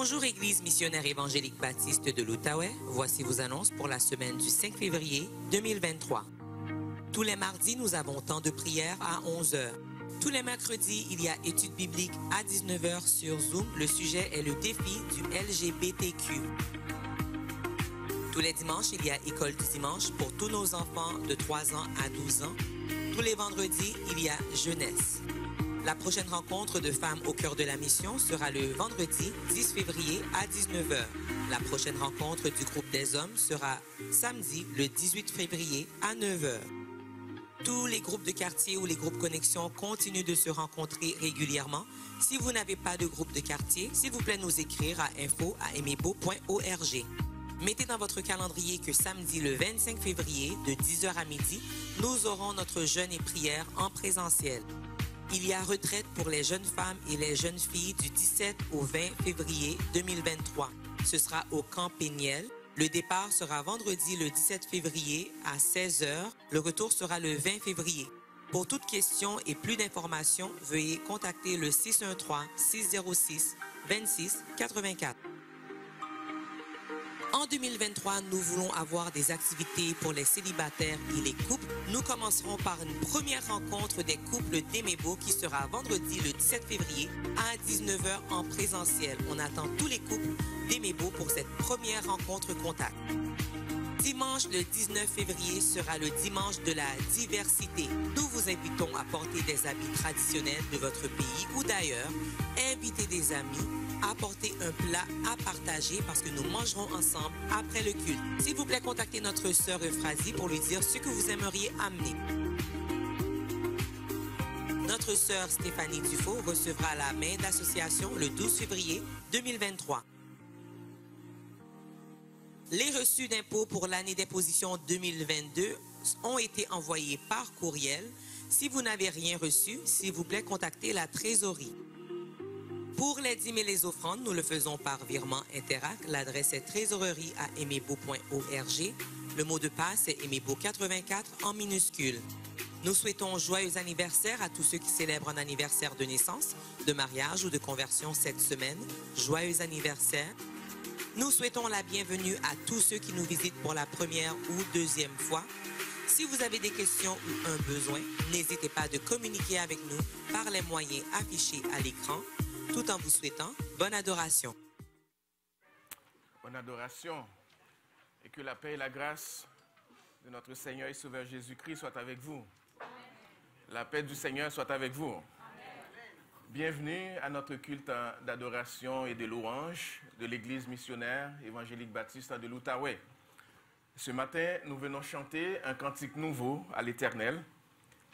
Bonjour Église missionnaire évangélique baptiste de l'Outaouais. Voici vos annonces pour la semaine du 5 février 2023. Tous les mardis, nous avons temps de prière à 11 h. Tous les mercredis, il y a études bibliques à 19 h sur Zoom. Le sujet est le défi du LGBTQ. Tous les dimanches, il y a école du dimanche pour tous nos enfants de 3 ans à 12 ans. Tous les vendredis, il y a jeunesse. La prochaine rencontre de femmes au cœur de la mission sera le vendredi 10 février à 19 h. La prochaine rencontre du groupe des hommes sera samedi le 18 février à 9 h. Tous les groupes de quartier ou les groupes connexion continuent de se rencontrer régulièrement. Si vous n'avez pas de groupe de quartier, s'il vous plaît nous écrire à info@emebo.org. Mettez dans votre calendrier que samedi le 25 février de 10 h à midi, nous aurons notre jeûne et prière en présentiel. Il y a retraite pour les jeunes femmes et les jeunes filles du 17 au 20 février 2023. Ce sera au camp Péniel. Le départ sera vendredi le 17 février à 16 h. Le retour sera le 20 février. Pour toute question et plus d'informations, veuillez contacter le 613-606-2684. En 2023, nous voulons avoir des activités pour les célibataires et les couples. Nous commencerons par une première rencontre des couples d'Emebo qui sera vendredi le 17 février à 19 h en présentiel. On attend tous les couples d'Emebo pour cette première rencontre contact. Dimanche le 19 février sera le dimanche de la diversité. Nous vous invitons à porter des habits traditionnels de votre pays ou d'ailleurs, inviter des amis, apporter un plat à partager parce que nous mangerons ensemble après le culte. S'il vous plaît, contactez notre sœur Euphrasie pour lui dire ce que vous aimeriez amener. Notre sœur Stéphanie Dufault recevra la main d'association le 12 février 2023. Les reçus d'impôts pour l'année d'imposition 2022 ont été envoyés par courriel. Si vous n'avez rien reçu, s'il vous plaît, contactez la trésorerie. Pour les dîmes et les offrandes, nous le faisons par virement Interac. L'adresse est trésorerie@emebo.org. Le mot de passe est Emebo84 en minuscule. Nous souhaitons joyeux anniversaire à tous ceux qui célèbrent un anniversaire de naissance, de mariage ou de conversion cette semaine. Joyeux anniversaire. Nous souhaitons la bienvenue à tous ceux qui nous visitent pour la première ou deuxième fois. Si vous avez des questions ou un besoin, n'hésitez pas de communiquer avec nous par les moyens affichés à l'écran, tout en vous souhaitant bonne adoration. Bonne adoration et que la paix et la grâce de notre Seigneur et Sauveur Jésus-Christ soient avec vous. La paix du Seigneur soit avec vous. Bienvenue à notre culte d'adoration et de louange de l'Église missionnaire évangélique baptiste de l'Outaouais. Ce matin, nous venons chanter un cantique nouveau à l'Éternel.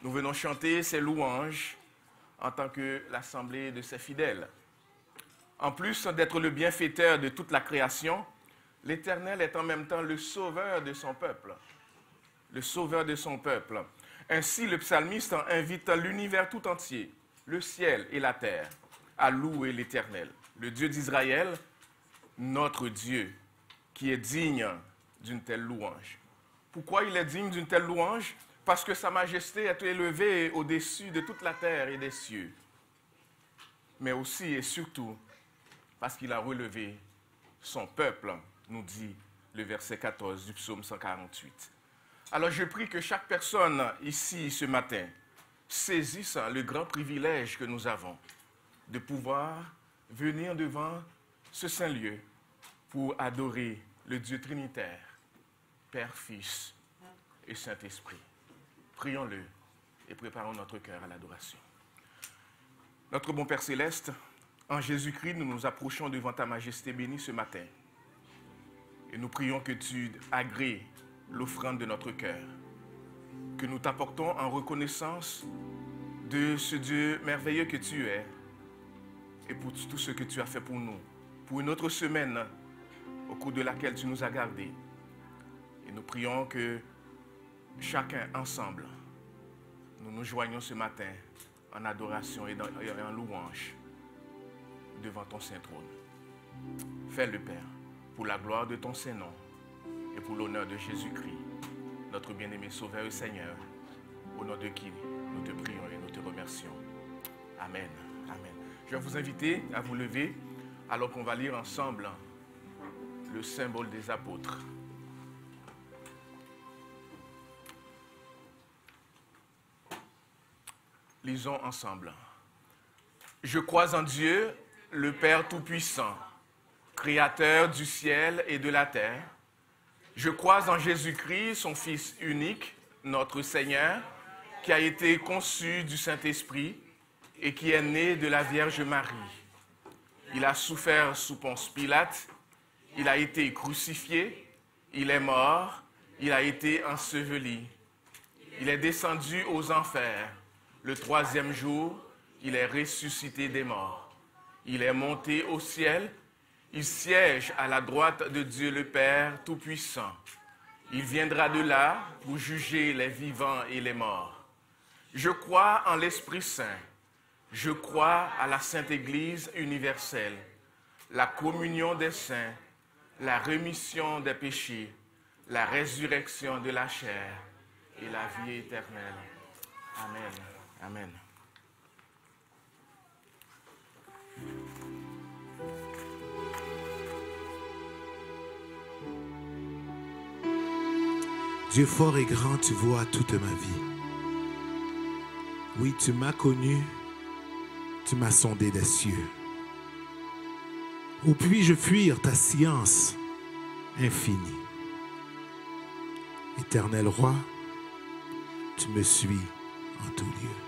Nous venons chanter ses louanges en tant que l'assemblée de ses fidèles. En plus d'être le bienfaiteur de toute la création, l'Éternel est en même temps le sauveur de son peuple. Le sauveur de son peuple. Ainsi, le psalmiste invite l'univers tout entier, le ciel et la terre, à louer l'Éternel, le Dieu d'Israël, notre Dieu, qui est digne d'une telle louange. Pourquoi il est digne d'une telle louange? Parce que sa majesté est élevée au-dessus de toute la terre et des cieux. Mais aussi et surtout, parce qu'il a relevé son peuple, nous dit le verset 14 du psaume 148. Alors je prie que chaque personne ici ce matin saisissent le grand privilège que nous avons de pouvoir venir devant ce saint lieu pour adorer le Dieu trinitaire, Père, Fils et Saint-Esprit. Prions-le et préparons notre cœur à l'adoration. Notre bon Père Céleste, en Jésus-Christ, nous nous approchons devant ta majesté bénie ce matin. Et nous prions que tu agrées l'offrande de notre cœur, que nous t'apportons en reconnaissance de ce Dieu merveilleux que tu es et pour tout ce que tu as fait pour nous, pour une autre semaine au cours de laquelle tu nous as gardés. Et nous prions que chacun ensemble, nous nous joignons ce matin en adoration et en louange devant ton saint trône. Fais-le, Père, pour la gloire de ton saint nom et pour l'honneur de Jésus-Christ, notre bien-aimé Sauveur et Seigneur, au nom de qui nous te prions et nous te remercions. Amen. Amen. Je vais vous inviter à vous lever alors qu'on va lire ensemble le symbole des apôtres. Lisons ensemble. Je crois en Dieu, le Père Tout-Puissant, Créateur du ciel et de la terre. Je crois en Jésus-Christ, son Fils unique, notre Seigneur, qui a été conçu du Saint-Esprit et qui est né de la Vierge Marie. Il a souffert sous Ponce Pilate, il a été crucifié, il est mort, il a été enseveli. Il est descendu aux enfers. Le troisième jour, il est ressuscité des morts. Il est monté au ciel. Il siège à la droite de Dieu le Père Tout-Puissant. Il viendra de là pour juger les vivants et les morts. Je crois en l'Esprit Saint. Je crois à la Sainte Église universelle, la communion des saints, la rémission des péchés, la résurrection de la chair et la vie éternelle. Amen. Amen. Dieu fort et grand, tu vois toute ma vie. Oui, tu m'as connu, tu m'as sondé des cieux. Où puis-je fuir ta science infinie? Éternel roi, tu me suis en tout lieu.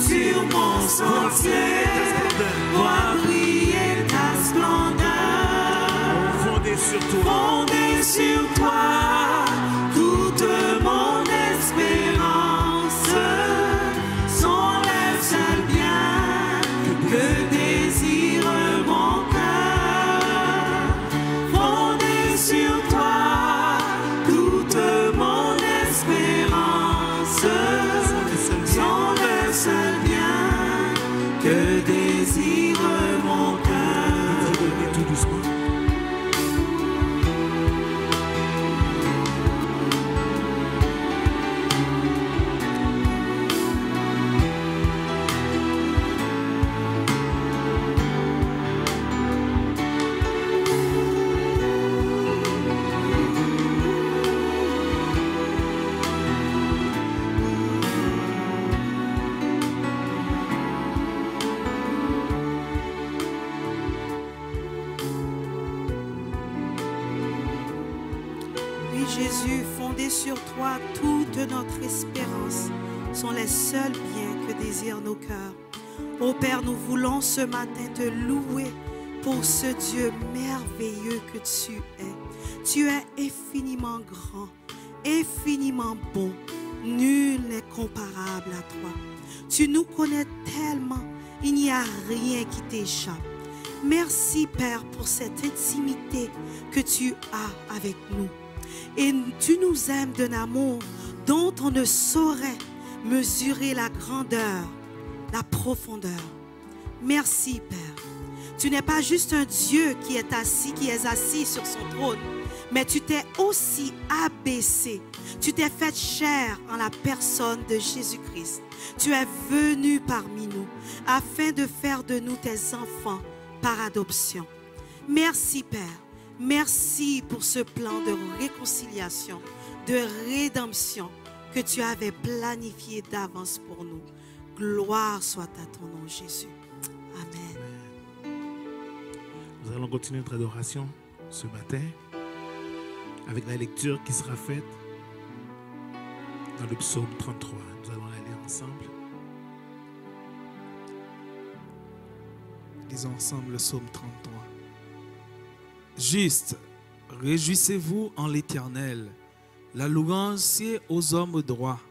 Sur monde entier voit briller ta splendeur. Fondé sur toi, Fondé sur toi, toute mon espérance. Sont les seuls biens que désire mon cœur. Fondé sur toi, toute mon espérance. Sont les seuls biens que désire mon cœur. tout doucement. Oui, Jésus, fondé sur toi, toute notre espérance sont les seuls biens que désirent nos cœurs. Ô Père, nous voulons ce matin te louer pour ce Dieu merveilleux que tu es. Tu es infiniment grand, infiniment bon. Nul n'est comparable à toi. Tu nous connais tellement, il n'y a rien qui t'échappe. Merci, Père, pour cette intimité que tu as avec nous. Et tu nous aimes d'un amour dont on ne saurait mesurer la grandeur, la profondeur. Merci, Père. Tu n'es pas juste un Dieu qui est assis sur son trône, mais tu t'es aussi abaissé. Tu t'es fait chair en la personne de Jésus-Christ. Tu es venu parmi nous afin de faire de nous tes enfants par adoption. Merci, Père. Merci pour ce plan de réconciliation, de rédemption que tu avais planifié d'avance pour nous. Gloire soit à ton nom, Jésus. Amen. Nous allons continuer notre adoration ce matin avec la lecture qui sera faite dans le psaume 33. Nous allons la lire ensemble. Lisons ensemble le psaume 33. Juste, réjouissez-vous en l'Éternel. La louange sied aux hommes droits.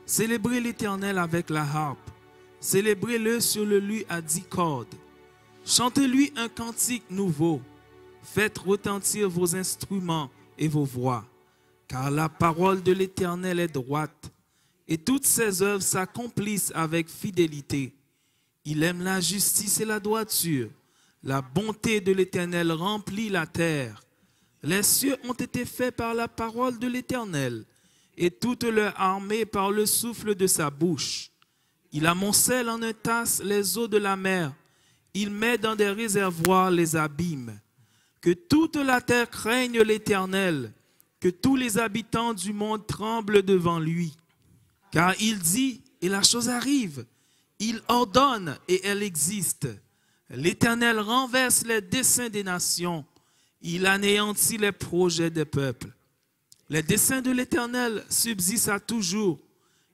Célébrez l'Éternel avec la harpe. Célébrez-le sur le luth à 10 cordes. Chantez-lui un cantique nouveau. Faites retentir vos instruments et vos voix. Car la parole de l'Éternel est droite, et toutes ses œuvres s'accomplissent avec fidélité. Il aime la justice et la droiture. La bonté de l'Éternel remplit la terre. Les cieux ont été faits par la parole de l'Éternel, et toute leur armée par le souffle de sa bouche. Il amoncelle en une tasse les eaux de la mer. Il met dans des réservoirs les abîmes. Que toute la terre craigne l'Éternel, que tous les habitants du monde tremblent devant lui. Car il dit, et la chose arrive. Il ordonne, et elle existe. L'Éternel renverse les desseins des nations. Il anéantit les projets des peuples. Les desseins de l'Éternel subsistent à toujours,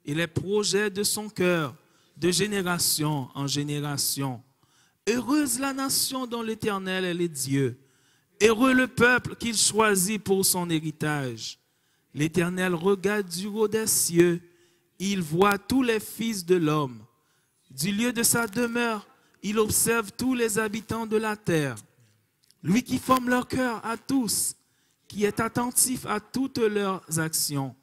et les projets de son cœur, de génération en génération. Heureuse la nation dont l'Éternel est le Dieu. Heureux le peuple qu'il choisit pour son héritage. L'Éternel regarde du haut des cieux. Il voit tous les fils de l'homme. Du lieu de sa demeure, il observe tous les habitants de la terre. Lui qui forme leur cœur à tous, qui est attentif à toutes leurs actions.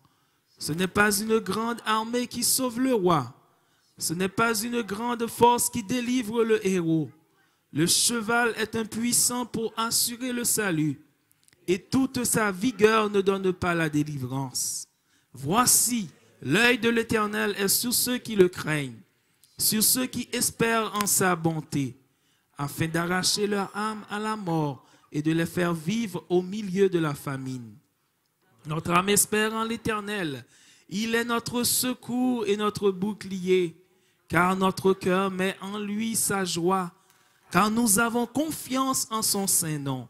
Ce n'est pas une grande armée qui sauve le roi. Ce n'est pas une grande force qui délivre le héros. Le cheval est impuissant pour assurer le salut, et toute sa vigueur ne donne pas la délivrance. Voici, l'œil de l'Éternel est sur ceux qui le craignent, sur ceux qui espèrent en sa bonté, afin d'arracher leur âme à la mort et de les faire vivre au milieu de la famine. Notre âme espère en l'Éternel. Il est notre secours et notre bouclier, car notre cœur met en lui sa joie, car nous avons confiance en son saint nom.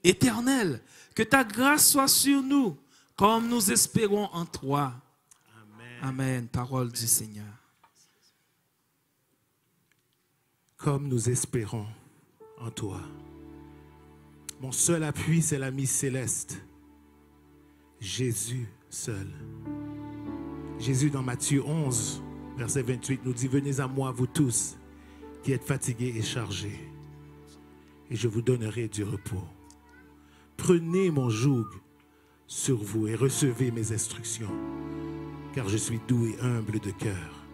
Éternel, que ta grâce soit sur nous, comme nous espérons en toi. Amen. Amen. Parole du Seigneur. comme nous espérons en toi. Mon seul appui, c'est l'ami céleste, Jésus seul. Jésus, dans Matthieu 11, verset 28, nous dit, « Venez à moi, vous tous, qui êtes fatigués et chargés, et je vous donnerai du repos. Prenez mon joug sur vous et recevez mes instructions, car je suis doux et humble de cœur,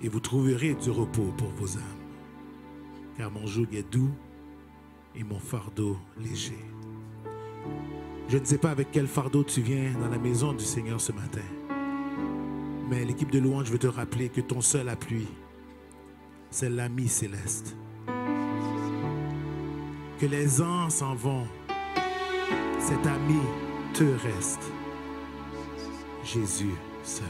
et vous trouverez du repos pour vos âmes, car mon joug est doux et mon fardeau léger. » Je ne sais pas avec quel fardeau tu viens dans la maison du Seigneur ce matin, mais l'équipe de louange veut te rappeler que ton seul appui, c'est l'ami céleste. Que les ans s'en vont, cet ami te reste, Jésus seul.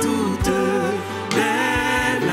Toute belle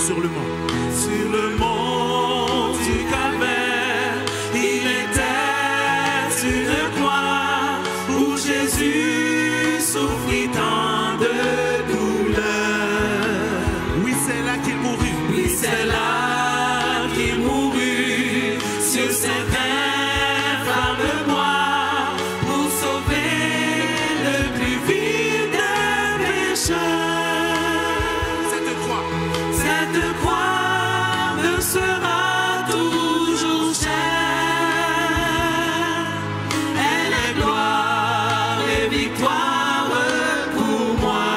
sur le mont. Sur le mont du Calvaire, il était une croix où Jésus souffrit tant de douleur. Oui, c'est là qu'il mourut. Oui, c'est là qu'il mourut sur cette infâme croix pour sauver le plus vil des pécheurs. Cette croix me sera toujours chère. Elle est gloire et victoire pour moi.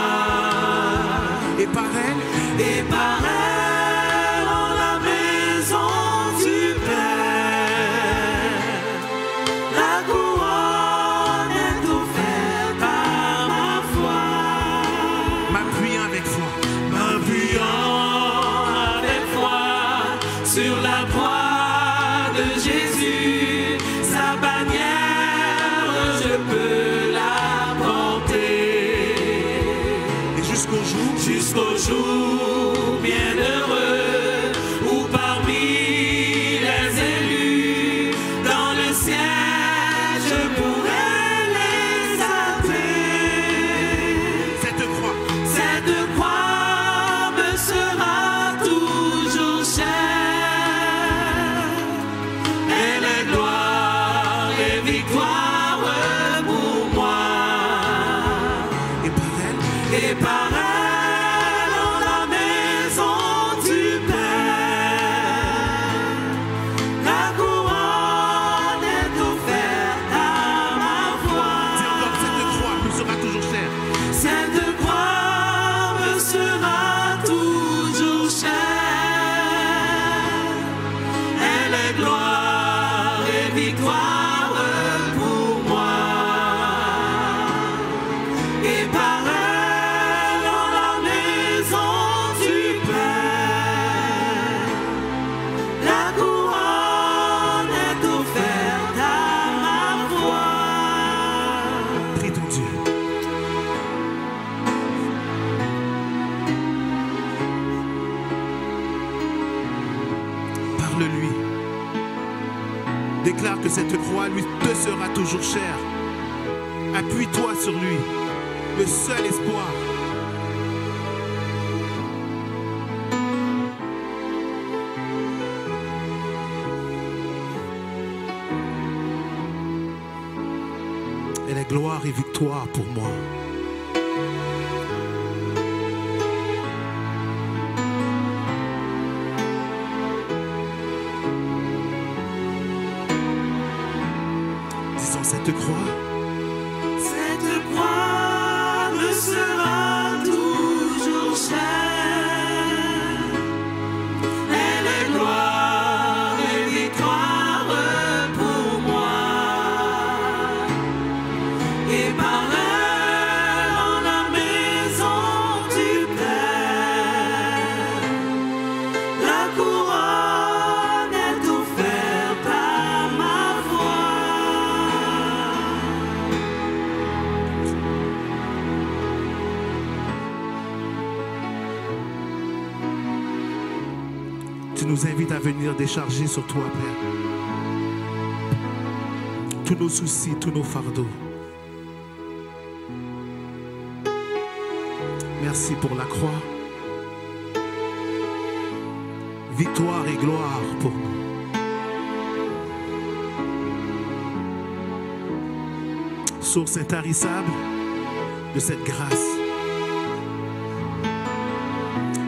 Et par elle, Et par elle, en la maison du Père, la couronne est offerte à ma foi. m'appuyant avec foi, M'appuyant avec foi sur la croix de Jésus, sa bannière, je peux la porter. et Jusqu'au jour bienheureux où parmi les élus dans le ciel je pourrai les appeler. Cette croix me sera toujours chère. Elle est gloire et victoire pour moi. et par elle, Et par elle, en la maison du Père, la couronne est offerte à ma dis encore, cette foi. croix nous sera toujours chère. Cette croix me sera toujours chère. Elle est gloire et victoire pour moi. Et par elle, en la maison du Père, la couronne est offerte à ma foi. Prie ton Dieu. Parle-lui. Déclare que cette croix lui te sera toujours chère. Appuie-toi sur lui, le seul espoir. Elle est gloire et victoire pour moi. Disons cette croix. Cette croix me sera toujours chère. Elle est gloire et victoire pour moi. Et par elle, en la maison du Père, la couronne est offerte à ma foi. Tu nous invites à venir décharger sur toi, Père, tous nos soucis, tous nos fardeaux. Merci pour la croix. Victoire et gloire pour nous. Source intarissable de cette grâce.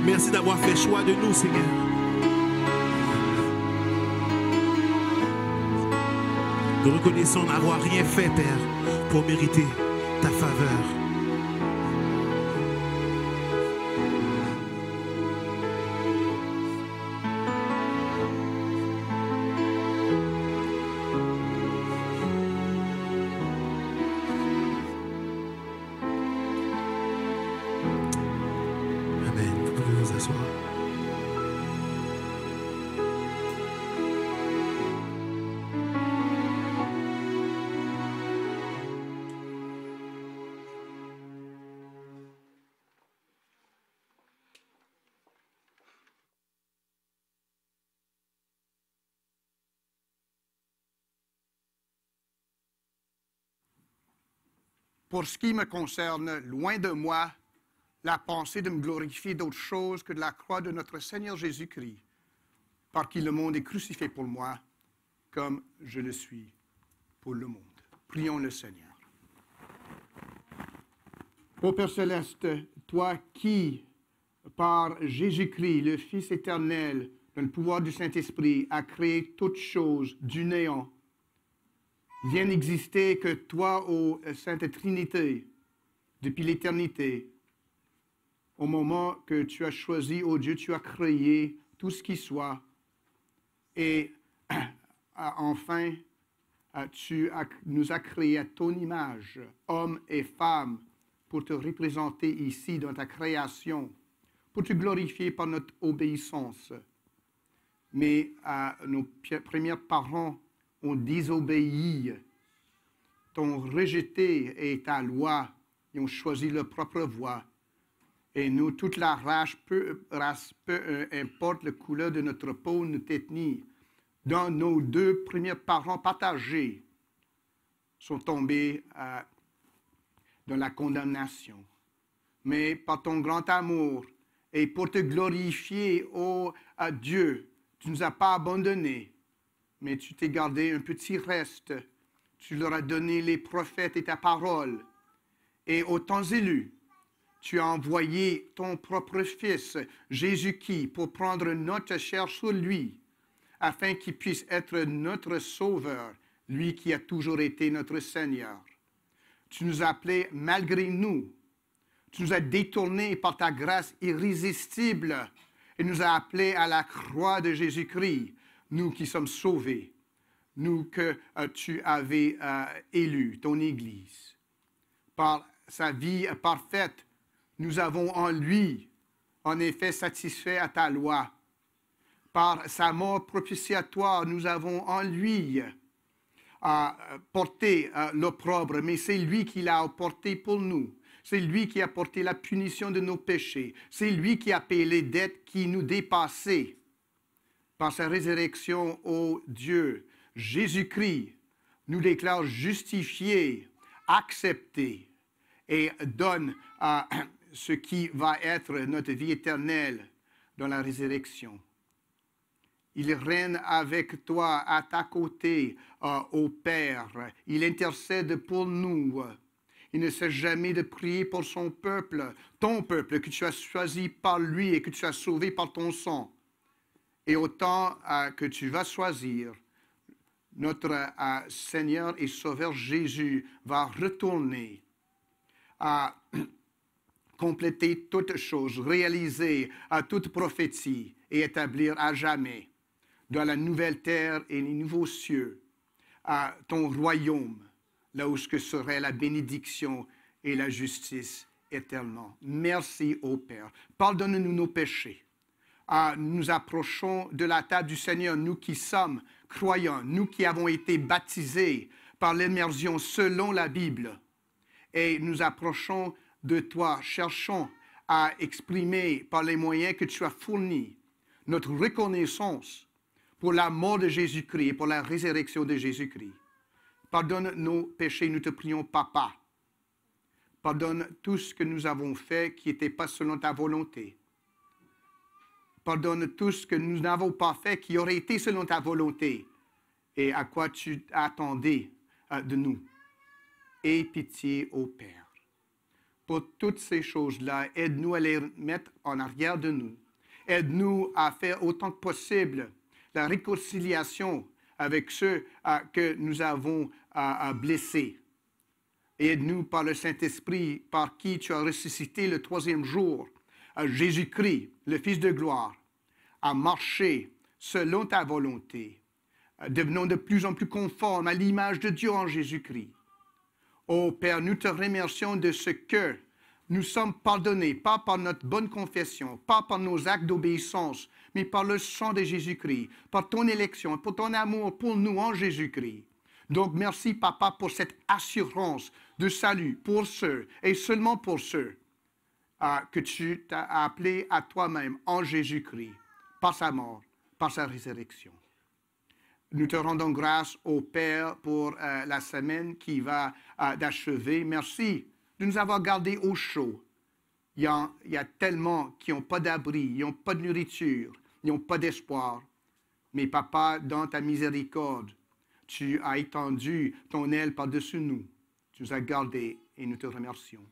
Merci d'avoir fait choix de nous, Seigneur. Nous reconnaissons n'avoir rien fait, Père, pour mériter ta faveur. Amen. Vous pouvez vous asseoir. Pour ce qui me concerne, loin de moi la pensée de me glorifier d'autre chose que de la croix de notre Seigneur Jésus-Christ, par qui le monde est crucifié pour moi, comme je le suis pour le monde. Prions le Seigneur. Ô Père Céleste, toi qui, par Jésus-Christ, le Fils éternel, dans le pouvoir du Saint-Esprit, a créé toutes choses du néant, vient n'exister que toi, ô Sainte Trinité, depuis l'éternité. Au moment que tu as choisi, ô Dieu, tu as créé tout ce qui soit. Et enfin, tu nous as créés à ton image, hommes et femmes, pour te représenter ici dans ta création, pour te glorifier par notre obéissance. Mais nos premiers parents ont désobéi, t'ont rejeté et ta loi, ils ont choisi leur propre voie. Et nous, toute la race, peu importe la couleur de notre peau, notre ethnie, dans nos deux premiers parents partagés, sont tombés dans la condamnation. Mais par ton grand amour et pour te glorifier, ô Dieu, tu ne nous as pas abandonnés, mais tu t'es gardé un petit reste. Tu leur as donné les prophètes et ta parole. Et au temps élu, tu as envoyé ton propre Fils, Jésus-Christ, pour prendre notre chair sur lui, afin qu'il puisse être notre Sauveur, lui qui a toujours été notre Seigneur. Tu nous as appelés malgré nous. Tu nous as détournés par ta grâce irrésistible et nous as appelés à la croix de Jésus-Christ, nous qui sommes sauvés, nous que tu avais élus, ton Église. Par sa vie parfaite, nous avons en lui, en effet, satisfait à ta loi. Par sa mort propitiatoire, nous avons en lui porté l'opprobre, mais c'est lui qui l'a porté pour nous. C'est lui qui a porté la punition de nos péchés. C'est lui qui a payé les dettes qui nous dépassaient. Par sa résurrection, ô Dieu, Jésus-Christ nous déclare justifiés, acceptés et donne ce qui va être notre vie éternelle dans la résurrection. Il règne avec toi, à ta côté, ô Père. Il intercède pour nous. Il ne cesse jamais de prier pour son peuple, ton peuple que tu as choisi par lui et que tu as sauvé par ton sang. Et au temps que tu vas choisir, notre Seigneur et Sauveur Jésus va retourner à compléter toutes choses, réaliser toute prophétie et établir à jamais dans la nouvelle terre et les nouveaux cieux ton royaume, là où ce que serait la bénédiction et la justice éternellement. Merci, ô Père. Pardonne-nous nos péchés. Nous approchons de la table du Seigneur, nous qui sommes croyants, nous qui avons été baptisés par l'immersion selon la Bible. Et nous approchons de toi, cherchons à exprimer par les moyens que tu as fournis notre reconnaissance pour la mort de Jésus-Christ et pour la résurrection de Jésus-Christ. Pardonne nos péchés, nous te prions, Papa. Pardonne tout ce que nous avons fait qui n'était pas selon ta volonté. Pardonne tout ce que nous n'avons pas fait qui aurait été selon ta volonté et à quoi tu attendais de nous. Aie pitié, ô Père. Pour toutes ces choses-là, aide-nous à les mettre en arrière de nous. Aide-nous à faire autant que possible la réconciliation avec ceux que nous avons blessés. Aide-nous par le Saint-Esprit, par qui tu as ressuscité le troisième jour, Jésus-Christ, le Fils de gloire, à marcher selon ta volonté. Devenons de plus en plus conformes à l'image de Dieu en Jésus-Christ. Ô Père, nous te remercions de ce que nous sommes pardonnés, pas par notre bonne confession, pas par nos actes d'obéissance, mais par le sang de Jésus-Christ, par ton élection, pour ton amour pour nous en Jésus-Christ. Donc, merci, Papa, pour cette assurance de salut pour ceux, et seulement pour ceux, que tu t'as appelés à toi-même en Jésus-Christ, par sa mort, par sa résurrection. Nous te rendons grâce au Père pour la semaine qui va d'achever. Merci de nous avoir gardés au chaud. Il y a tellement qui n'ont pas d'abri, ils n'ont pas de nourriture, ils n'ont pas d'espoir. Mais papa, dans ta miséricorde, tu as étendu ton aile par-dessus nous. Tu nous as gardés et nous te remercions.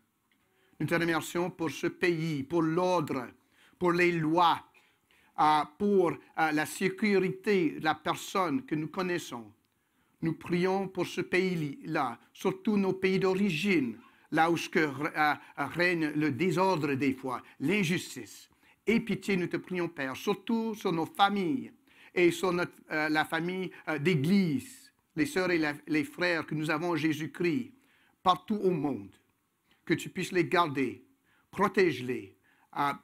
Nous te remercions pour ce pays, pour l'ordre, pour les lois, pour la sécurité de la personne que nous connaissons. Nous prions pour ce pays-là, surtout nos pays d'origine, là où règne le désordre des fois, l'injustice. Aie pitié, nous te prions, Père, surtout sur nos familles et sur la famille d'Église, les sœurs et les frères que nous avons en Jésus-Christ, partout au monde. Que tu puisses les garder, protège-les,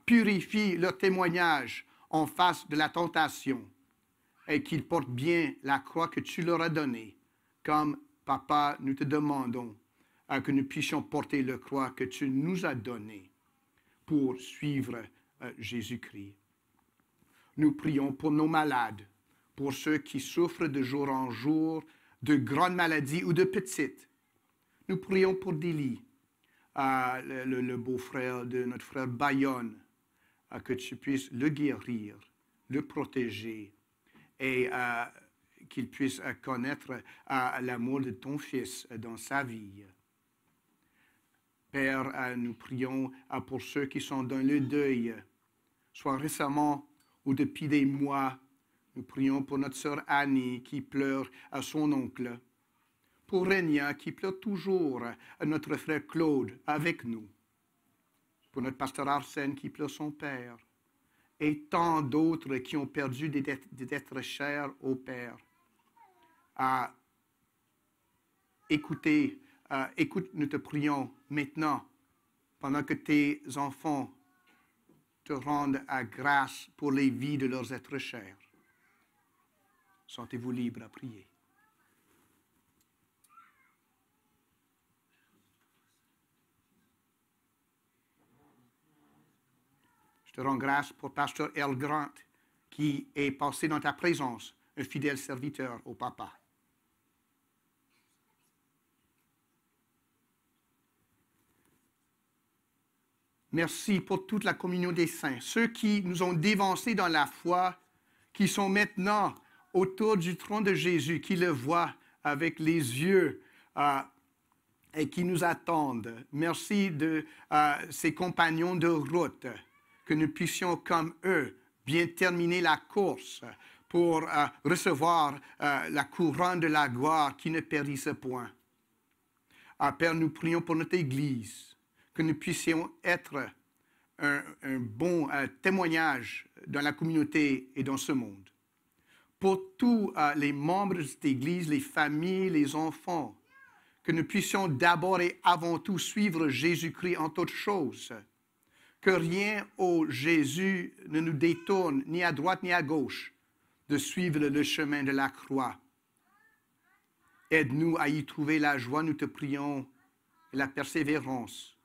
purifie leur témoignage en face de la tentation et qu'ils portent bien la croix que tu leur as donnée. Comme, Papa, nous te demandons que nous puissions porter la croix que tu nous as donnée pour suivre Jésus-Christ. Nous prions pour nos malades, pour ceux qui souffrent de jour en jour de grandes maladies ou de petites. Nous prions pour Dili, le beau-frère de notre frère Bayonne, que tu puisses le guérir, le protéger et qu'il puisse connaître l'amour de ton Fils dans sa vie. Père, nous prions pour ceux qui sont dans le deuil, soit récemment ou depuis des mois. Nous prions pour notre sœur Annie qui pleure à son oncle, pour Renia qui pleure toujours, à notre frère Claude avec nous, pour notre pasteur Arsène qui pleure son père, et tant d'autres qui ont perdu des êtres chers au Père. Écoute, nous te prions maintenant, pendant que tes enfants te rendent à grâce pour les vies de leurs êtres chers. Sentez-vous libre à prier. Je te rends grâce pour Pasteur Earl Grant, qui est passé dans ta présence, un fidèle serviteur au Papa. Merci pour toute la communion des saints, ceux qui nous ont dévancés dans la foi, qui sont maintenant autour du trône de Jésus, qui le voient avec les yeux et qui nous attendent. Merci de ces compagnons de route, que nous puissions, comme eux, bien terminer la course pour recevoir la couronne de la gloire qui ne périsse point. Père, nous prions pour notre Église, que nous puissions être un bon témoignage dans la communauté et dans ce monde. Pour tous les membres de cette Église, les familles, les enfants, que nous puissions d'abord et avant tout suivre Jésus-Christ en toutes choses. Que rien au Jésus ne nous détourne, ni à droite ni à gauche, de suivre le chemin de la croix. Aide-nous à y trouver la joie, nous te prions, et la persévérance.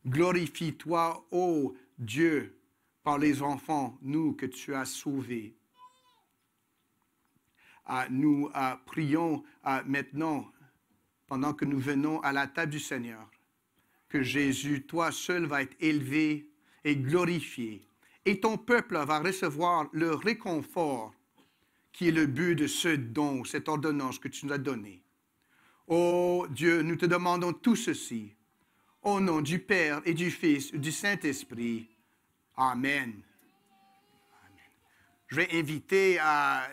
Glorifie-toi, ô Dieu, par les enfants, nous que tu as sauvés. Nous prions maintenant, pendant que nous venons à la table du Seigneur, que Jésus, toi seul, va être élevé et glorifié. Et ton peuple va recevoir le réconfort qui est le but de ce don, cette ordonnance que tu nous as donnée. Ô Dieu, nous te demandons tout ceci. Au nom du Père et du Fils et du Saint-Esprit. Amen. Je vais inviter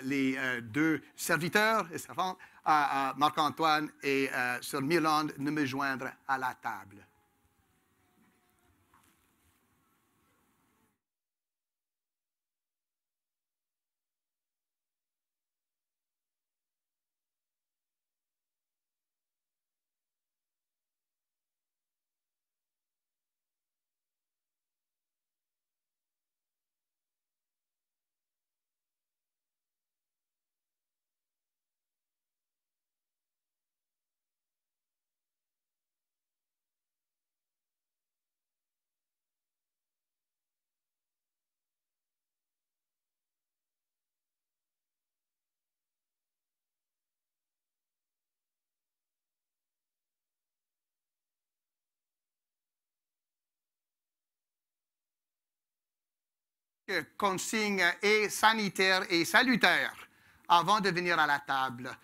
les deux serviteurs et servantes, Marc-Antoine et Sœur Mirlande, de me joindre à la table. consigne est sanitaire et salutaire avant de venir à la table.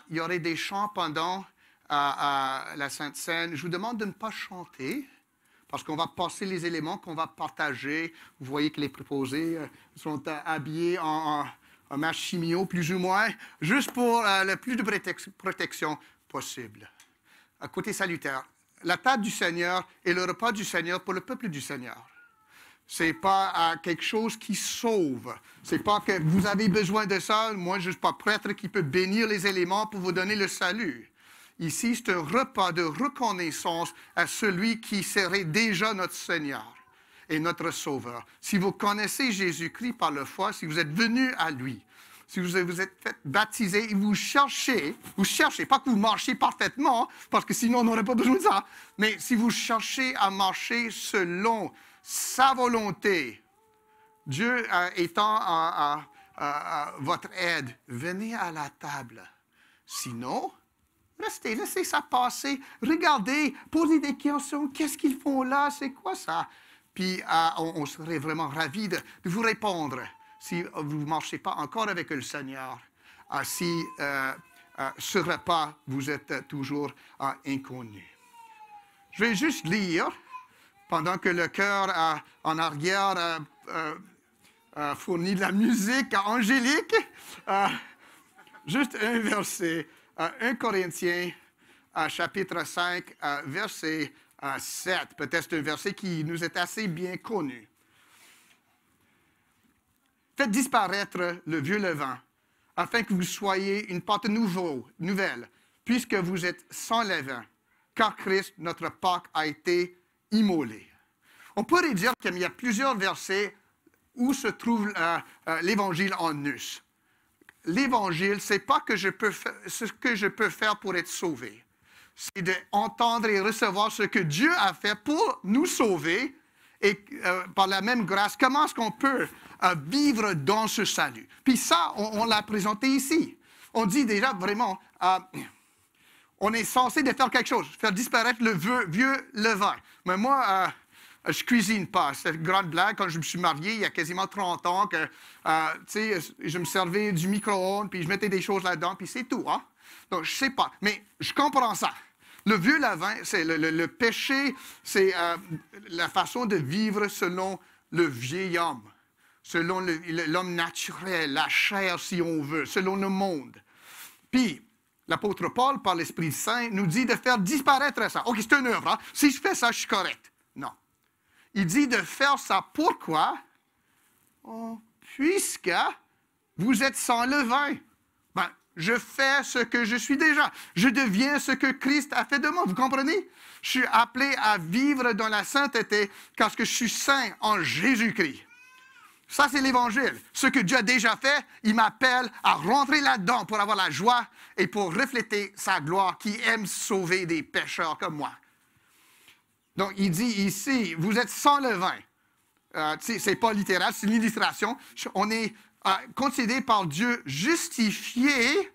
Il y aurait des chants pendant la Sainte Seine. Je vous demande de ne pas chanter parce qu'on va passer les éléments qu'on va partager. Vous voyez que les préposés sont habillés en machimio, plus ou moins, juste pour le plus de protection possible. Côté salutaire, la table du Seigneur et le repas du Seigneur pour le peuple du Seigneur. Ce n'est pas quelque chose qui sauve. Ce n'est pas que vous avez besoin de ça. Moi, je ne suis pas prêtre qui peut bénir les éléments pour vous donner le salut. Ici, c'est un repas de reconnaissance à celui qui serait déjà notre Seigneur et notre Sauveur. Si vous connaissez Jésus-Christ par la foi, si vous êtes venu à lui, si vous êtes fait baptiser et vous cherchez, pas que vous marchiez parfaitement, parce que sinon on n'aurait pas besoin de ça, mais si vous cherchez à marcher selon sa volonté, Dieu étant à votre aide, venez à la table. Sinon, restez, laissez ça passer, regardez, posez des questions, qu'est-ce qu'ils font là, c'est quoi ça? Puis on serait vraiment ravis de vous répondre si vous ne marchez pas encore avec le Seigneur, si ce repas vous êtes toujours inconnu. Je vais juste lire, pendant que le chœur en arrière fournit de la musique angélique, juste un verset, 1 Corinthiens, chapitre 5, verset 7. Peut-être c'est un verset qui nous est assez bien connu. Faites disparaître le vieux levain, afin que vous soyez une pâte nouvelle, puisque vous êtes sans levain, car Christ, notre Pâque, a été immolé. On pourrait dire qu'il y a plusieurs versets où se trouve l'Évangile en us. L'Évangile, ce n'est pas que ce que je peux faire pour être sauvé. C'est d'entendre et recevoir ce que Dieu a fait pour nous sauver et par la même grâce, comment est-ce qu'on peut vivre dans ce salut. Puis ça, on l'a présenté ici. On dit déjà vraiment, on est censé de faire quelque chose, faire disparaître le vieux levain. Mais moi, je ne cuisine pas. C'est une grande blague. Quand je me suis marié, il y a quasiment 30 ans, que je me servais du micro-ondes, puis je mettais des choses là-dedans, puis c'est tout. Hein? Donc, je ne sais pas. Mais je comprends ça. Le vieux levain, c'est le péché, c'est la façon de vivre selon le vieil homme, selon l'homme naturel, la chair, si on veut, selon le monde. Puis, l'apôtre Paul, par l'Esprit Saint, nous dit de faire disparaître ça. OK, c'est une œuvre. Hein? Si je fais ça, je suis correct. Non. Il dit de faire ça. Pourquoi? Oh, puisque vous êtes sans levain. Ben, je fais ce que je suis déjà. Je deviens ce que Christ a fait de moi. Vous comprenez? Je suis appelé à vivre dans la sainteté parce que je suis saint en Jésus-Christ. Ça, c'est l'Évangile. Ce que Dieu a déjà fait, il m'appelle à rentrer là-dedans pour avoir la joie et pour refléter sa gloire qui aime sauver des pécheurs comme moi. Donc, il dit ici, vous êtes sans levain. Ce n'est pas littéral, c'est une illustration. On est considéré par Dieu justifié.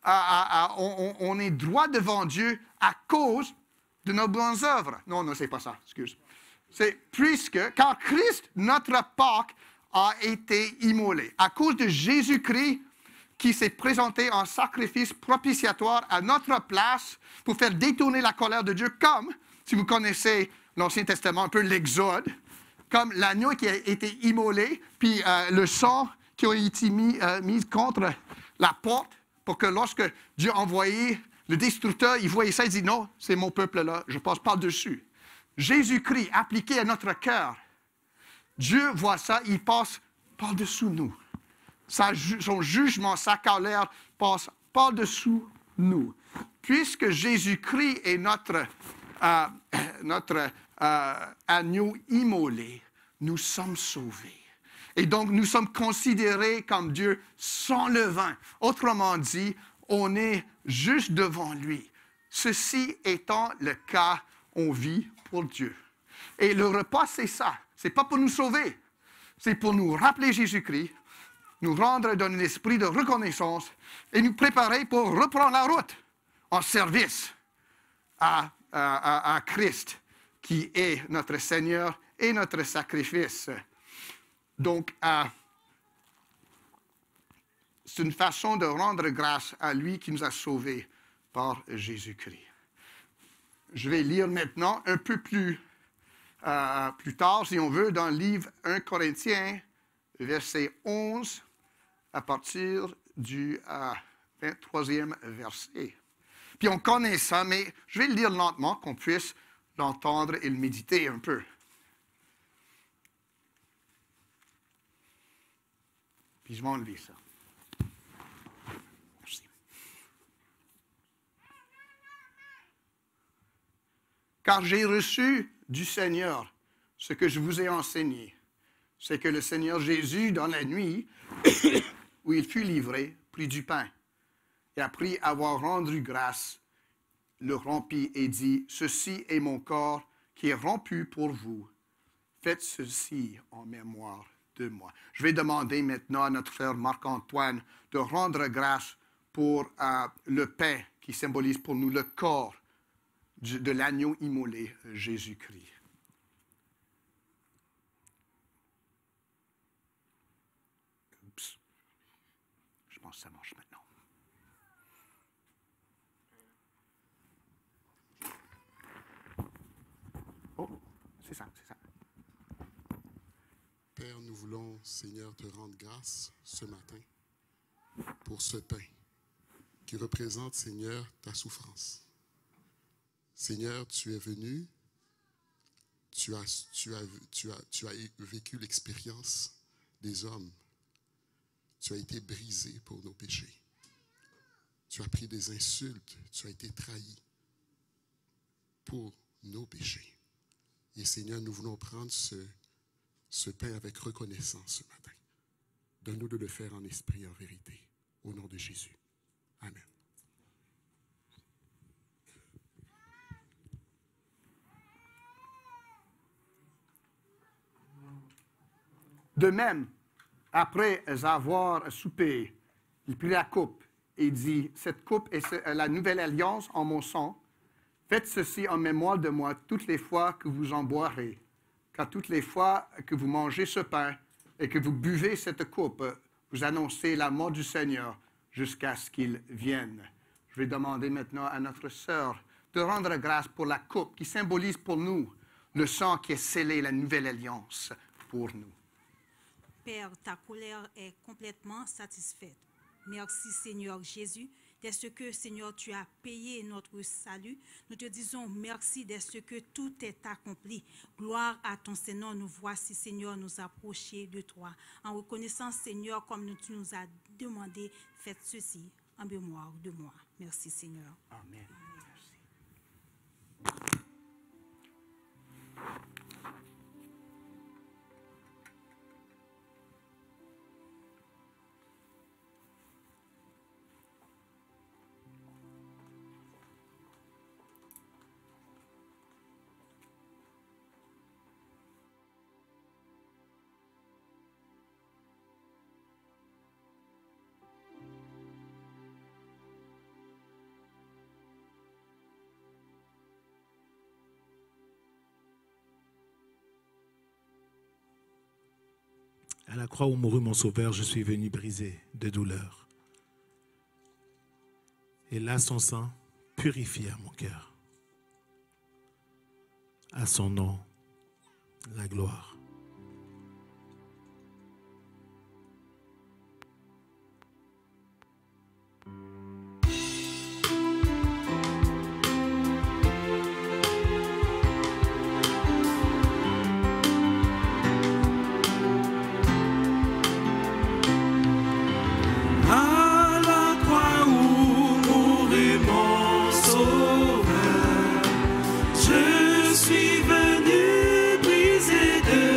On est droit devant Dieu à cause de nos bonnes œuvres. Non, c'est pas ça, excuse. C'est car Christ, notre Pâque, a été immolé. À cause de Jésus-Christ qui s'est présenté en sacrifice propitiatoire à notre place pour faire détourner la colère de Dieu, comme, si vous connaissez l'Ancien Testament, un peu l'Exode, comme l'agneau qui a été immolé, puis le sang qui a été mis contre la porte pour que lorsque Dieu envoyait le destructeur, il voyait ça, il dit non, c'est mon peuple là, je passe par-dessus. Jésus-Christ appliqué à notre cœur, Dieu voit ça, il passe par-dessous nous. Son jugement, sa colère passe par-dessous nous. Puisque Jésus-Christ est notre agneau immolé, nous sommes sauvés. Et donc, nous sommes considérés comme Dieu sans levain. Autrement dit, on est juste devant lui. Ceci étant le cas, on vit pour Dieu. Et le repas, c'est ça. Ce n'est pas pour nous sauver. C'est pour nous rappeler Jésus-Christ, nous rendre dans un esprit de reconnaissance et nous préparer pour reprendre la route en service à Christ, qui est notre Seigneur et notre sacrifice. Donc, c'est une façon de rendre grâce à lui qui nous a sauvés par Jésus-Christ. Je vais lire maintenant un peu plus tard, si on veut, dans le livre 1 Corinthiens, verset 11, à partir du 23e verset. Puis on connaît ça, mais je vais le lire lentement, qu'on puisse l'entendre et le méditer un peu. Puis je vais enlever ça. Merci. Car j'ai reçu du Seigneur ce que je vous ai enseigné. C'est que le Seigneur Jésus, dans la nuit où il fut livré, prit du pain et après avoir rendu grâce, le rompit et dit, « Ceci est mon corps qui est rompu pour vous. Faites ceci en mémoire de moi. » Je vais demander maintenant à notre frère Marc-Antoine de rendre grâce pour le pain qui symbolise pour nous le corps de l'agneau immolé, Jésus-Christ. Oups. Je pense que ça marche maintenant. Oh, c'est ça, c'est ça. Père, nous voulons, Seigneur, te rendre grâce ce matin pour ce pain qui représente, Seigneur, ta souffrance. Seigneur, tu es venu, tu as vécu l'expérience des hommes. Tu as été brisé pour nos péchés. Tu as pris des insultes, tu as été trahi pour nos péchés. Et Seigneur, nous voulons prendre ce pain avec reconnaissance ce matin. Donne-nous de le faire en esprit et en vérité. Au nom de Jésus. Amen. De même, après avoir soupé, il prit la coupe et dit, « Cette coupe est la nouvelle alliance en mon sang. Faites ceci en mémoire de moi toutes les fois que vous en boirez. Car toutes les fois que vous mangez ce pain et que vous buvez cette coupe, vous annoncez la mort du Seigneur jusqu'à ce qu'il vienne. » Je vais demander maintenant à notre sœur de rendre grâce pour la coupe qui symbolise pour nous le sang qui est scellé, la nouvelle alliance pour nous. Père, ta colère est complètement satisfaite. Merci Seigneur Jésus, dès ce que Seigneur tu as payé notre salut. Nous te disons merci dès ce que tout est accompli. Gloire à ton Seigneur, nous voici Seigneur nous approcher de toi. En reconnaissant Seigneur comme tu nous as demandé, faites ceci en mémoire de moi. Merci Seigneur. Amen. À la croix où mourut mon sauveur, je suis venu briser de douleur. Et là, son sang purifia mon cœur. À son nom, la gloire. Je suis venu briser de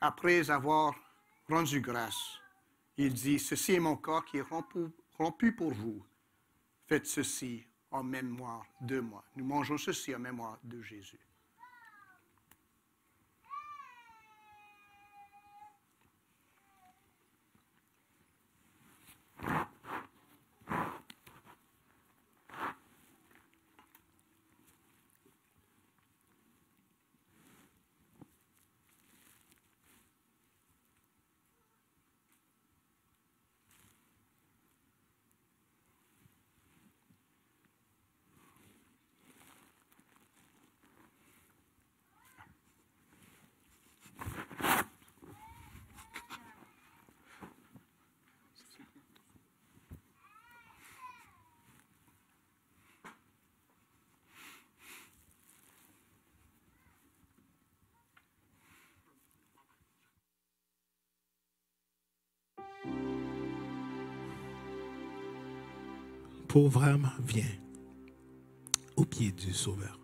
Après avoir rendu grâce, il dit, ceci est mon corps qui est rompu pour vous. Faites ceci en mémoire de moi. Nous mangeons ceci en mémoire de Jésus. Pauvre âme, viens au pied du Sauveur.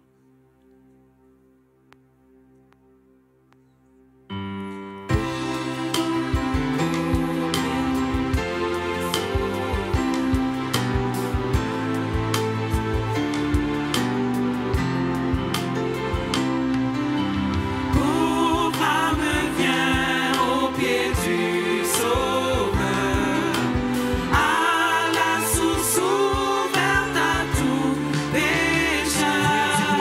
À la source ouverte à tout pécheur.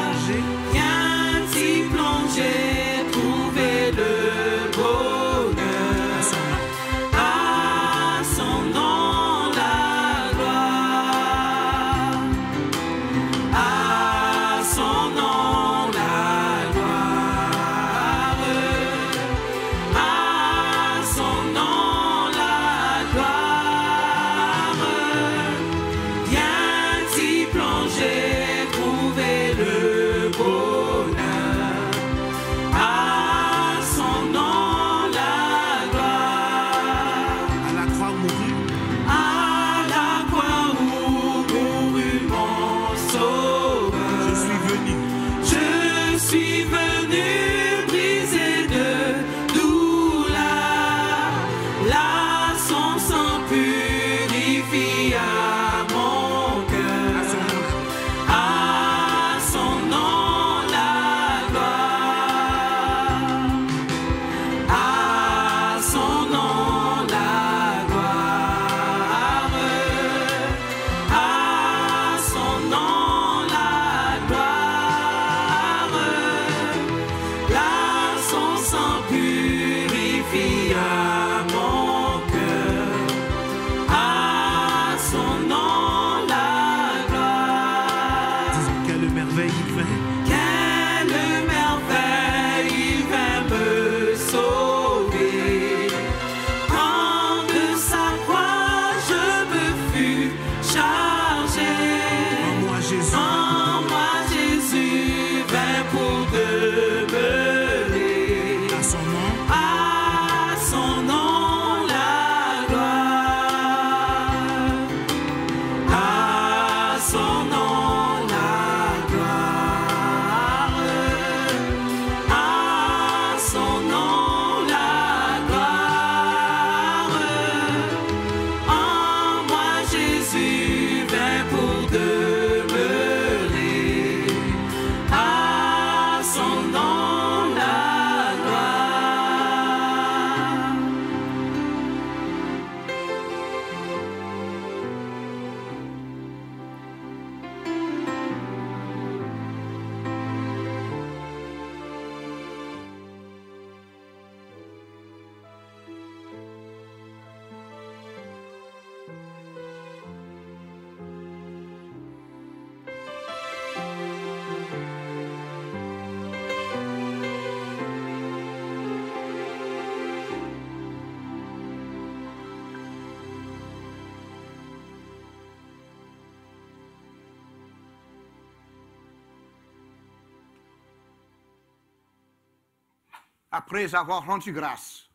après avoir rendu grâce,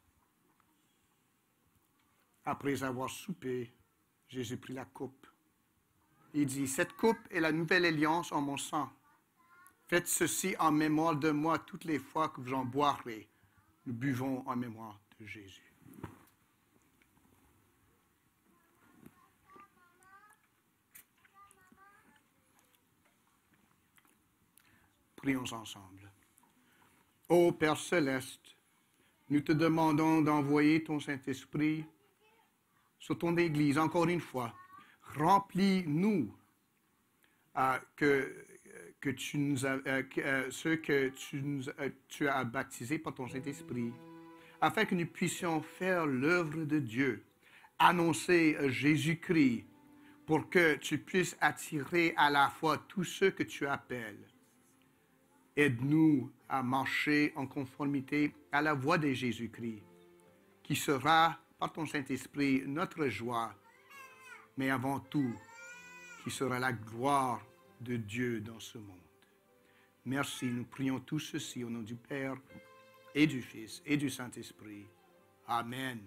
après avoir soupé, Jésus prit la coupe. Il dit, cette coupe est la nouvelle alliance en mon sang. Faites ceci en mémoire de moi toutes les fois que vous en boirez. Nous buvons en mémoire de Jésus. Prions ensemble. Ô Père céleste, nous te demandons d'envoyer ton Saint-Esprit sur ton Église encore une fois. Remplis-nous ceux que tu as baptisés par ton Saint-Esprit, afin que nous puissions faire l'œuvre de Dieu, annoncer Jésus-Christ, pour que tu puisses attirer à la fois tous ceux que tu appelles. Aide-nous à marcher en conformité à la voie de Jésus-Christ, qui sera, par ton Saint-Esprit, notre joie, mais avant tout, qui sera la gloire de Dieu dans ce monde. Merci, nous prions tout ceci au nom du Père et du Fils et du Saint-Esprit. Amen.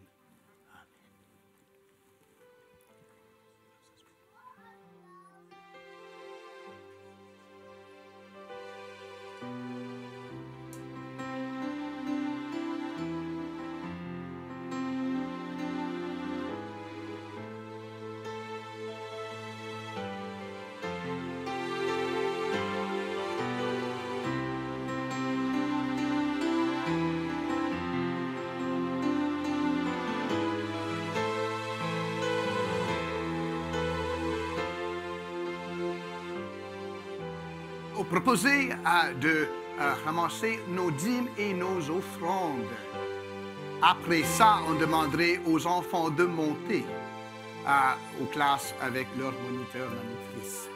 Proposez de ramasser nos dîmes et nos offrandes. Après ça, on demanderait aux enfants de monter aux classes avec leur moniteur, monitrice.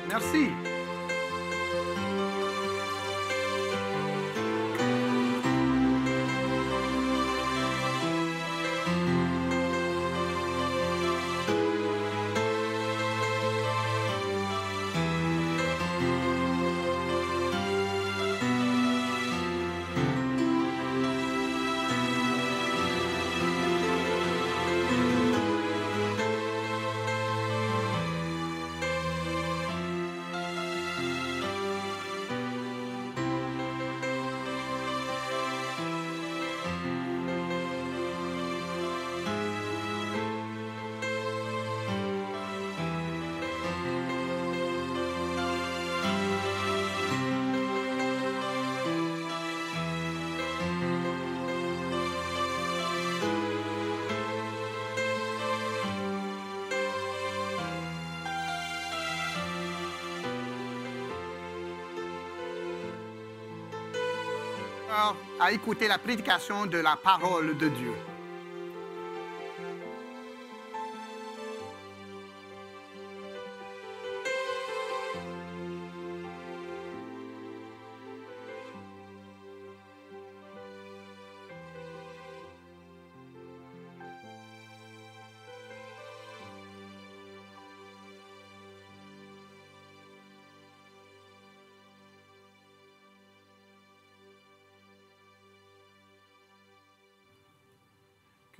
Merci. À écouter la prédication de la parole de Dieu.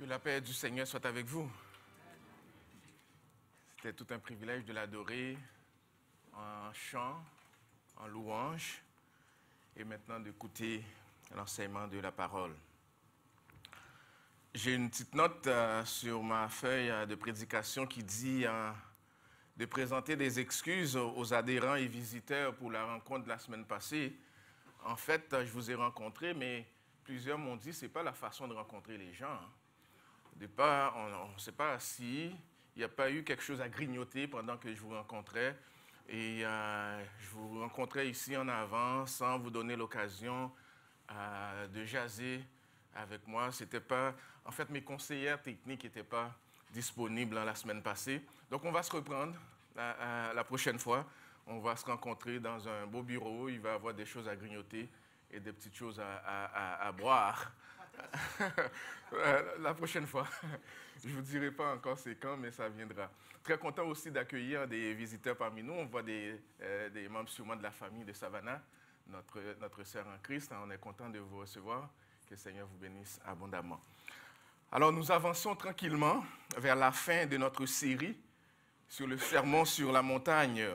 la paix du Seigneur soit avec vous. C'était tout un privilège de l'adorer en chant, en louange, et maintenant d'écouter l'enseignement de la parole. J'ai une petite note sur ma feuille de prédication qui dit de présenter des excuses aux adhérents et visiteurs pour la rencontre de la semaine passée. En fait, je vous ai rencontrés, mais plusieurs m'ont dit que ce n'est pas la façon de rencontrer les gens. Au départ, on ne sait pas si il n'y a pas eu quelque chose à grignoter pendant que je vous rencontrais. Et je vous rencontrais ici en avant sans vous donner l'occasion de jaser avec moi. C'était pas... En fait, mes conseillères techniques n'étaient pas disponibles la semaine passée. Donc, on va se reprendre la prochaine fois. On va se rencontrer dans un beau bureau. Il va y avoir des choses à grignoter et des petites choses à boire. La prochaine fois. Je ne vous dirai pas encore c'est quand, mais ça viendra. Très content aussi d'accueillir des visiteurs parmi nous. On voit des membres sûrement de la famille de Savannah, notre sœur en Christ. On est content de vous recevoir. Que le Seigneur vous bénisse abondamment. Alors, nous avançons tranquillement vers la fin de notre série sur le sermon sur la montagne.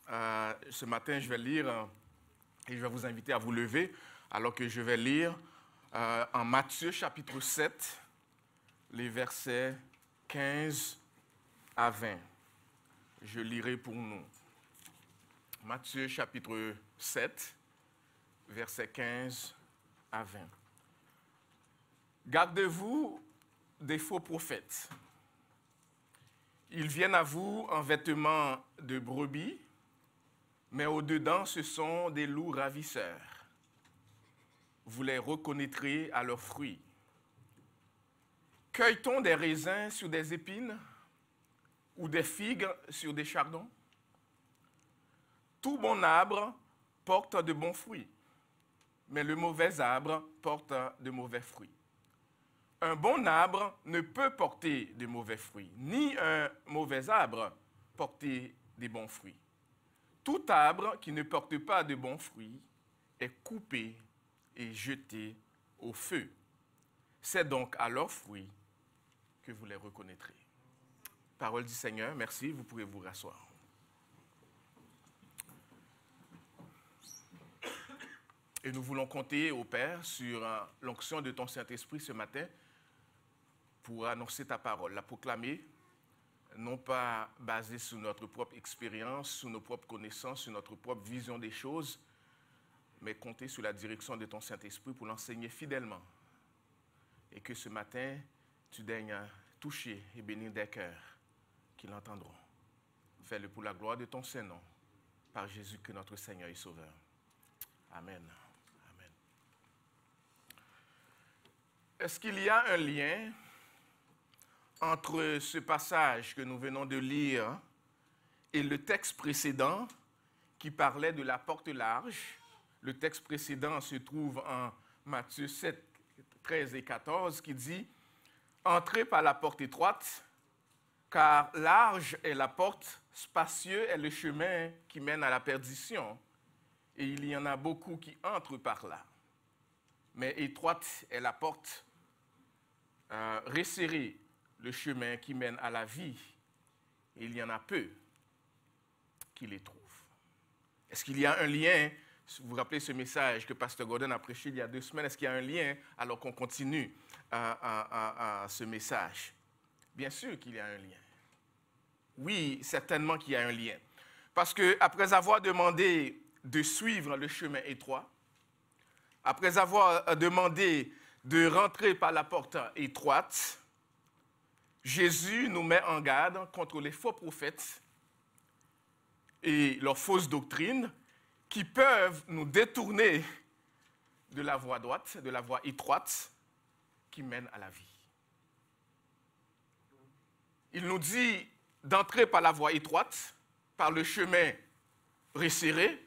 Ce matin, je vais lire, et je vais vous inviter à vous lever, alors que je vais lire en Matthieu chapitre 7, les versets 15 à 20. Je lirai pour nous. Matthieu chapitre 7, versets 15 à 20. Gardez-vous des faux prophètes. Ils viennent à vous en vêtements de brebis, mais au-dedans, ce sont des loups ravisseurs. Vous les reconnaîtrez à leurs fruits. Cueille-t-on des raisins sur des épines ou des figues sur des chardons? Tout bon arbre porte de bons fruits, mais le mauvais arbre porte de mauvais fruits. Un bon arbre ne peut porter de mauvais fruits, ni un mauvais arbre porter des bons fruits. Tout arbre qui ne porte pas de bons fruits est coupé et jeté au feu. C'est donc à leurs fruits que vous les reconnaîtrez. Parole du Seigneur, merci, vous pouvez vous rasseoir. Et nous voulons compter au Père sur l'onction de ton Saint-Esprit ce matin pour annoncer ta parole, la proclamer, non pas basée sur notre propre expérience, sur nos propres connaissances, sur notre propre vision des choses, mais compter sur la direction de ton Saint-Esprit pour l'enseigner fidèlement. Et que ce matin, tu daignes toucher et bénir des cœurs qui l'entendront. Fais-le pour la gloire de ton Saint-Nom, par Jésus que notre Seigneur et Sauveur. Amen. Amen. Est-ce qu'il y a un lien entre ce passage que nous venons de lire et le texte précédent qui parlait de la porte large? Le texte précédent se trouve en Matthieu 7, 13 et 14 qui dit « Entrez par la porte étroite, car large est la porte, spacieux est le chemin qui mène à la perdition, et il y en a beaucoup qui entrent par là. Mais étroite est la porte, resserrée le chemin qui mène à la vie, et il y en a peu qui les trouvent. » Est-ce qu'il y a un lien? Vous vous rappelez ce message que Pasteur Gordon a prêché il y a 2 semaines? Est-ce qu'il y a un lien alors qu'on continue à ce message? Bien sûr qu'il y a un lien. Oui, certainement qu'il y a un lien. Parce qu'après avoir demandé de suivre le chemin étroit, après avoir demandé de rentrer par la porte étroite, Jésus nous met en garde contre les faux prophètes et leurs fausses doctrines qui peuvent nous détourner de la voie droite, de la voie étroite qui mène à la vie. Il nous dit d'entrer par la voie étroite, par le chemin resserré,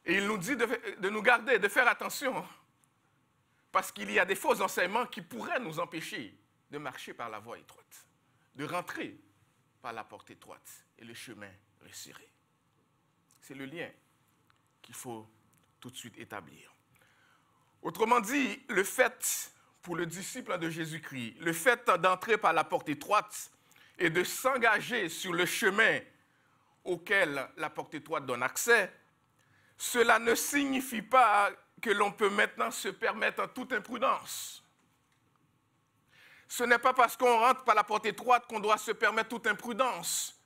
et il nous dit de nous garder, de faire attention, parce qu'il y a des faux enseignements qui pourraient nous empêcher de marcher par la voie étroite, de rentrer par la porte étroite et le chemin resserré. C'est le lien qu'il faut tout de suite établir. Autrement dit, le fait pour le disciple de Jésus-Christ, le fait d'entrer par la porte étroite et de s'engager sur le chemin auquel la porte étroite donne accès, cela ne signifie pas que l'on peut maintenant se permettre en toute imprudence. Ce n'est pas parce qu'on rentre par la porte étroite qu'on doit se permettre toute imprudence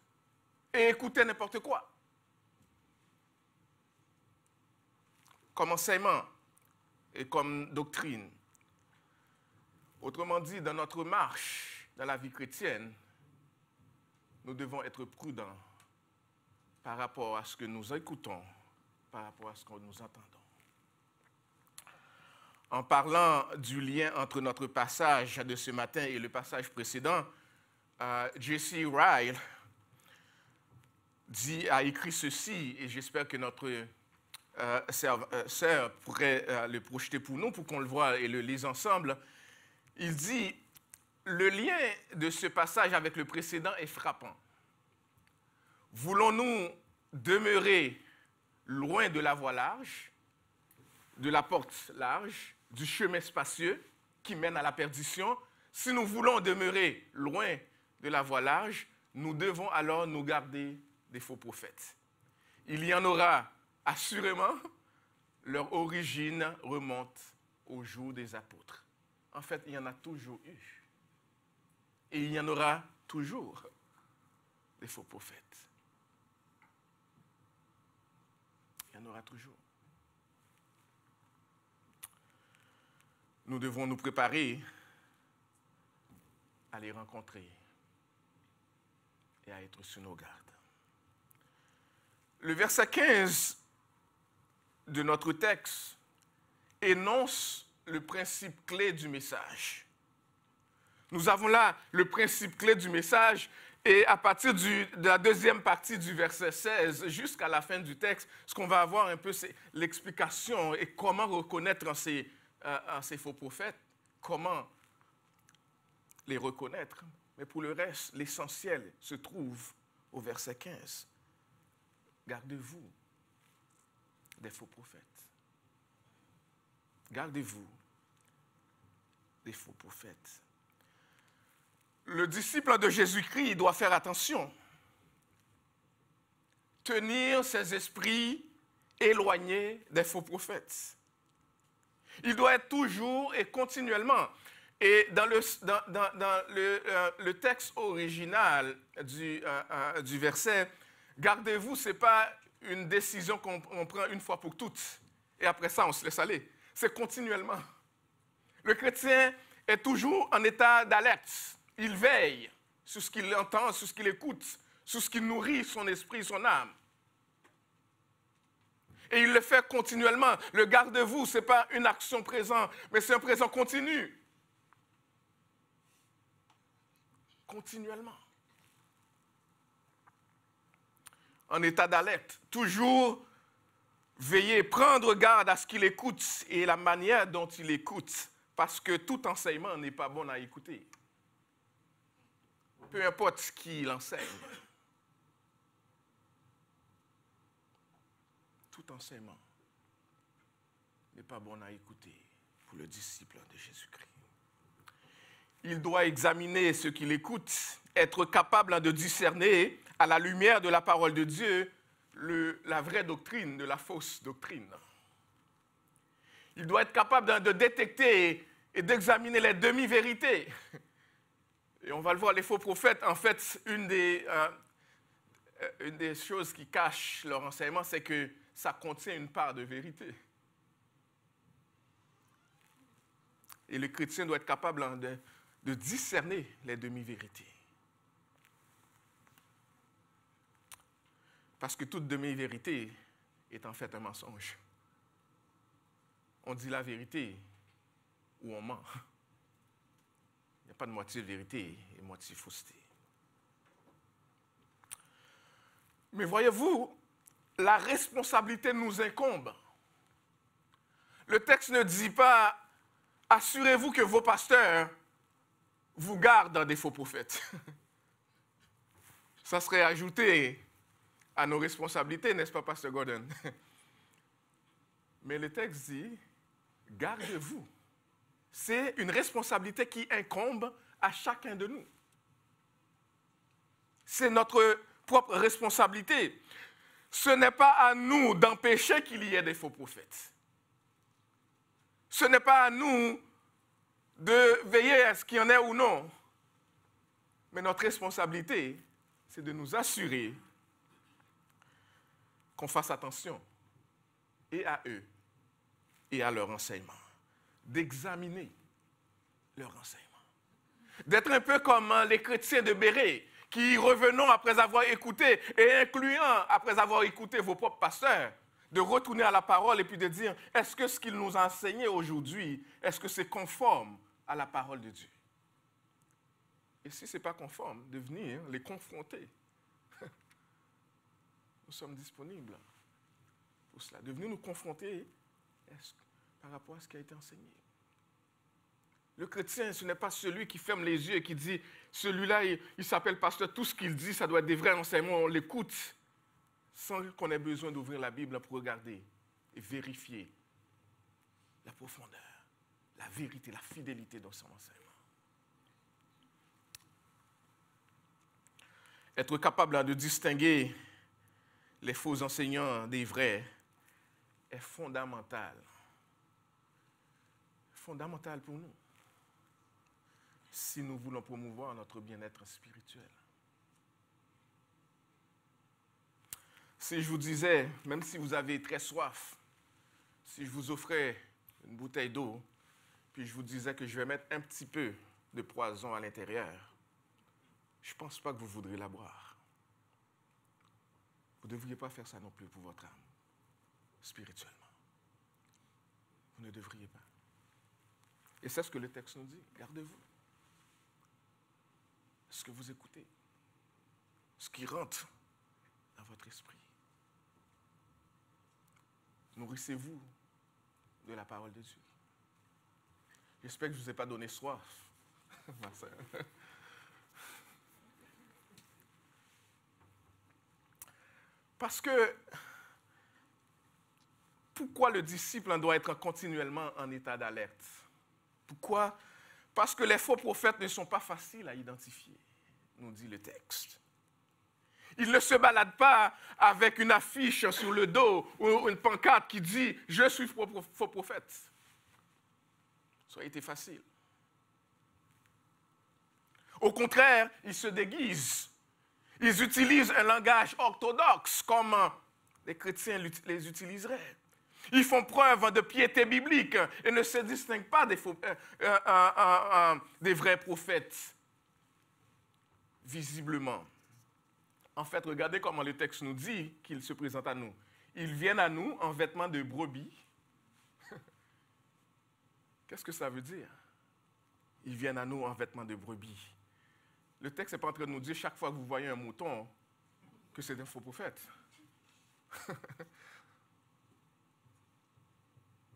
et écouter n'importe quoi. Comme enseignement et comme doctrine. Autrement dit, dans notre marche dans la vie chrétienne, nous devons être prudents par rapport à ce que nous écoutons, par rapport à ce que nous entendons. En parlant du lien entre notre passage de ce matin et le passage précédent, J.C. Ryle a écrit ceci, et j'espère que notre sœur pourrait le projeter pour nous, pour qu'on le voie et le lise ensemble. Il dit, le lien de ce passage avec le précédent est frappant. Voulons-nous demeurer loin de la voie large, de la porte large, du chemin spacieux qui mène à la perdition? Si nous voulons demeurer loin de la voie large, nous devons alors nous garder des faux prophètes. Il y en aura assurément, leur origine remonte au jour des apôtres. En fait, il y en a toujours eu. Et il y en aura toujours des faux prophètes. Il y en aura toujours. Nous devons nous préparer à les rencontrer et à être sur nos gardes. Le verset 15 de notre texte énonce le principe clé du message. Nous avons là le principe clé du message et à partir de la deuxième partie du verset 16 jusqu'à la fin du texte, ce qu'on va avoir un peu, c'est l'explication et comment reconnaître en ces faux prophètes, comment les reconnaître. Mais pour le reste, l'essentiel se trouve au verset 15. Gardez-vous des faux prophètes. Gardez-vous des faux prophètes. Le disciple de Jésus-Christ doit faire attention. Tenir ses esprits éloignés des faux prophètes. Il doit être toujours et continuellement. Et dans le texte original du verset, gardez-vous, ce n'est pas une décision qu'on prend une fois pour toutes. Et après ça, on se laisse aller. C'est continuellement. Le chrétien est toujours en état d'alerte. Il veille sur ce qu'il entend, sur ce qu'il écoute, sur ce qui nourrit son esprit, son âme. Et il le fait continuellement. Le garde-vous, ce n'est pas une action présente, mais c'est un présent continu. Continuellement. En état d'alerte. Toujours veiller, prendre garde à ce qu'il écoute et la manière dont il écoute. Parce que tout enseignement n'est pas bon à écouter. Peu importe ce qu'il enseigne. Tout enseignement n'est pas bon à écouter pour le disciple de Jésus-Christ. Il doit examiner ce qu'il écoute, être capable de discerner à la lumière de la parole de Dieu la vraie doctrine de la fausse doctrine. Il doit être capable de détecter et d'examiner les demi-vérités. Et on va le voir, les faux prophètes, en fait, une des choses qui cachent leur enseignement, c'est que ça contient une part de vérité. Et le chrétien doit être capable de discerner les demi-vérités. Parce que toute demi-vérité est en fait un mensonge. On dit la vérité ou on ment. Il n'y a pas de moitié vérité et moitié fausseté. Mais voyez-vous, la responsabilité nous incombe. Le texte ne dit pas « Assurez-vous que vos pasteurs vous gardent des faux prophètes. » Ça serait ajouté à nos responsabilités, n'est-ce pas, Pasteur Gordon? Mais le texte dit « Gardez-vous c'est une responsabilité qui incombe à chacun de nous. C'est notre propre responsabilité. Ce n'est pas à nous d'empêcher qu'il y ait des faux prophètes. Ce n'est pas à nous de veiller à ce qu'il y en ait ou non. Mais notre responsabilité, c'est de nous assurer qu'on fasse attention et à eux et à leur enseignement. D'examiner leur enseignement. D'être un peu comme les chrétiens de Bérée, qui revenons après avoir écouté, et incluant après avoir écouté vos propres pasteurs, de retourner à la parole et puis de dire, est-ce que ce qu'il nous a enseigné aujourd'hui, est-ce que c'est conforme à la parole de Dieu? Et si ce n'est pas conforme, de venir les confronter. Nous sommes disponibles pour cela. De venir nous confronter par rapport à ce qui a été enseigné. Le chrétien, ce n'est pas celui qui ferme les yeux et qui dit, celui-là, il s'appelle pasteur, tout ce qu'il dit, ça doit être des vrais enseignements, on l'écoute, sans qu'on ait besoin d'ouvrir la Bible pour regarder et vérifier la profondeur, la vérité, la fidélité dans son enseignement. Être capable de distinguer les faux enseignants des vrais est fondamental. Fondamental pour nous, si nous voulons promouvoir notre bien-être spirituel. Si je vous disais, même si vous avez très soif, si je vous offrais une bouteille d'eau, puis je vous disais que je vais mettre un petit peu de poison à l'intérieur, je ne pense pas que vous voudrez la boire. Vous ne devriez pas faire ça non plus pour votre âme, spirituellement. Vous ne devriez pas. Et c'est ce que le texte nous dit. Gardez-vous. Ce que vous écoutez. Ce qui rentre dans votre esprit. Nourrissez-vous de la parole de Dieu. J'espère que je ne vous ai pas donné soif, ma sœur. Parce que, pourquoi le disciple doit être continuellement en état d'alerte? Pourquoi? Parce que les faux prophètes ne sont pas faciles à identifier, nous dit le texte. Ils ne se baladent pas avec une affiche sur le dos ou une pancarte qui dit « Je suis faux prophète ». Ça a été facile. Au contraire, ils se déguisent. Ils utilisent un langage orthodoxe comme les chrétiens les utiliseraient. Ils font preuve de piété biblique et ne se distinguent pas des vrais prophètes, visiblement. En fait, regardez comment le texte nous dit qu'ils se présentent à nous. Ils viennent à nous en vêtements de brebis. Qu'est-ce que ça veut dire? Ils viennent à nous en vêtements de brebis. Le texte n'est pas en train de nous dire chaque fois que vous voyez un mouton que c'est un faux prophète.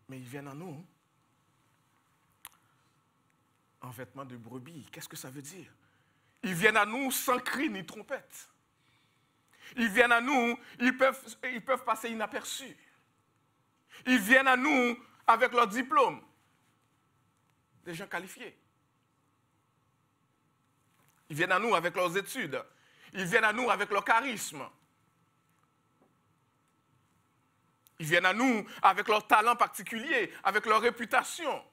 Mais ils viennent à nous en vêtements de brebis. Qu'est-ce que ça veut dire? Ils viennent à nous sans cri ni trompette. Ils viennent à nous, ils peuvent passer inaperçus. Ils viennent à nous avec leur diplôme. Des gens qualifiés. Ils viennent à nous avec leurs études. Ils viennent à nous avec leur charisme. Ils viennent à nous avec leur talent particulier, avec leur réputation.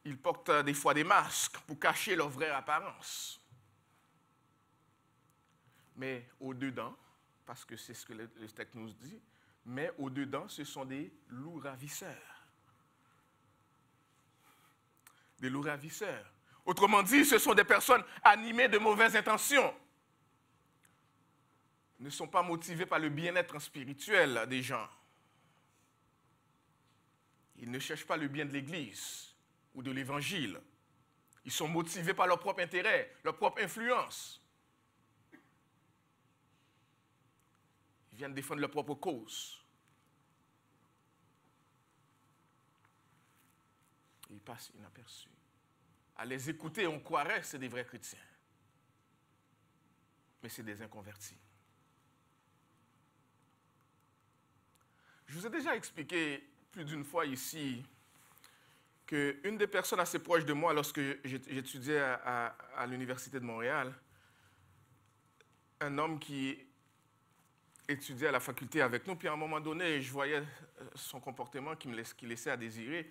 Ils portent des fois des masques pour cacher leur vraie apparence. Mais au-dedans, parce que c'est ce que le texte nous dit, mais au-dedans, ce sont des loups ravisseurs. Des loups ravisseurs. Autrement dit, ce sont des personnes animées de mauvaises intentions. Ils ne sont pas motivés par le bien-être spirituel des gens. Ils ne cherchent pas le bien de l'Église ou de l'Évangile. Ils sont motivés par leur propre intérêt, leur propre influence. Ils viennent défendre leur propre cause. Et ils passent inaperçus. À les écouter, on croirait que c'est des vrais chrétiens. Mais c'est des inconvertis. Je vous ai déjà expliqué plus d'une fois ici qu'une des personnes assez proches de moi, lorsque j'étudiais à l'Université de Montréal, un homme qui étudiait à la faculté avec nous, puis à un moment donné, je voyais son comportement qui laissait à désirer.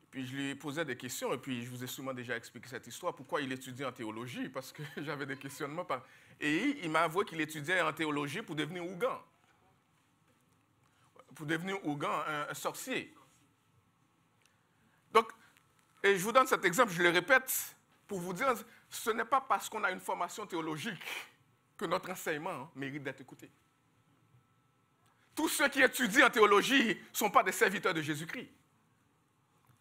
Puis je lui posais des questions, et puis je vous ai sûrement déjà expliqué cette histoire, pourquoi il étudiait en théologie, parce que j'avais des questionnements. Et il m'a avoué qu'il étudiait en théologie pour devenir ougan. Pour devenir ougan, un sorcier. Donc, et je vous donne cet exemple, je le répète, pour vous dire, ce n'est pas parce qu'on a une formation théologique que notre enseignement mérite d'être écouté. Tous ceux qui étudient en théologie ne sont pas des serviteurs de Jésus-Christ.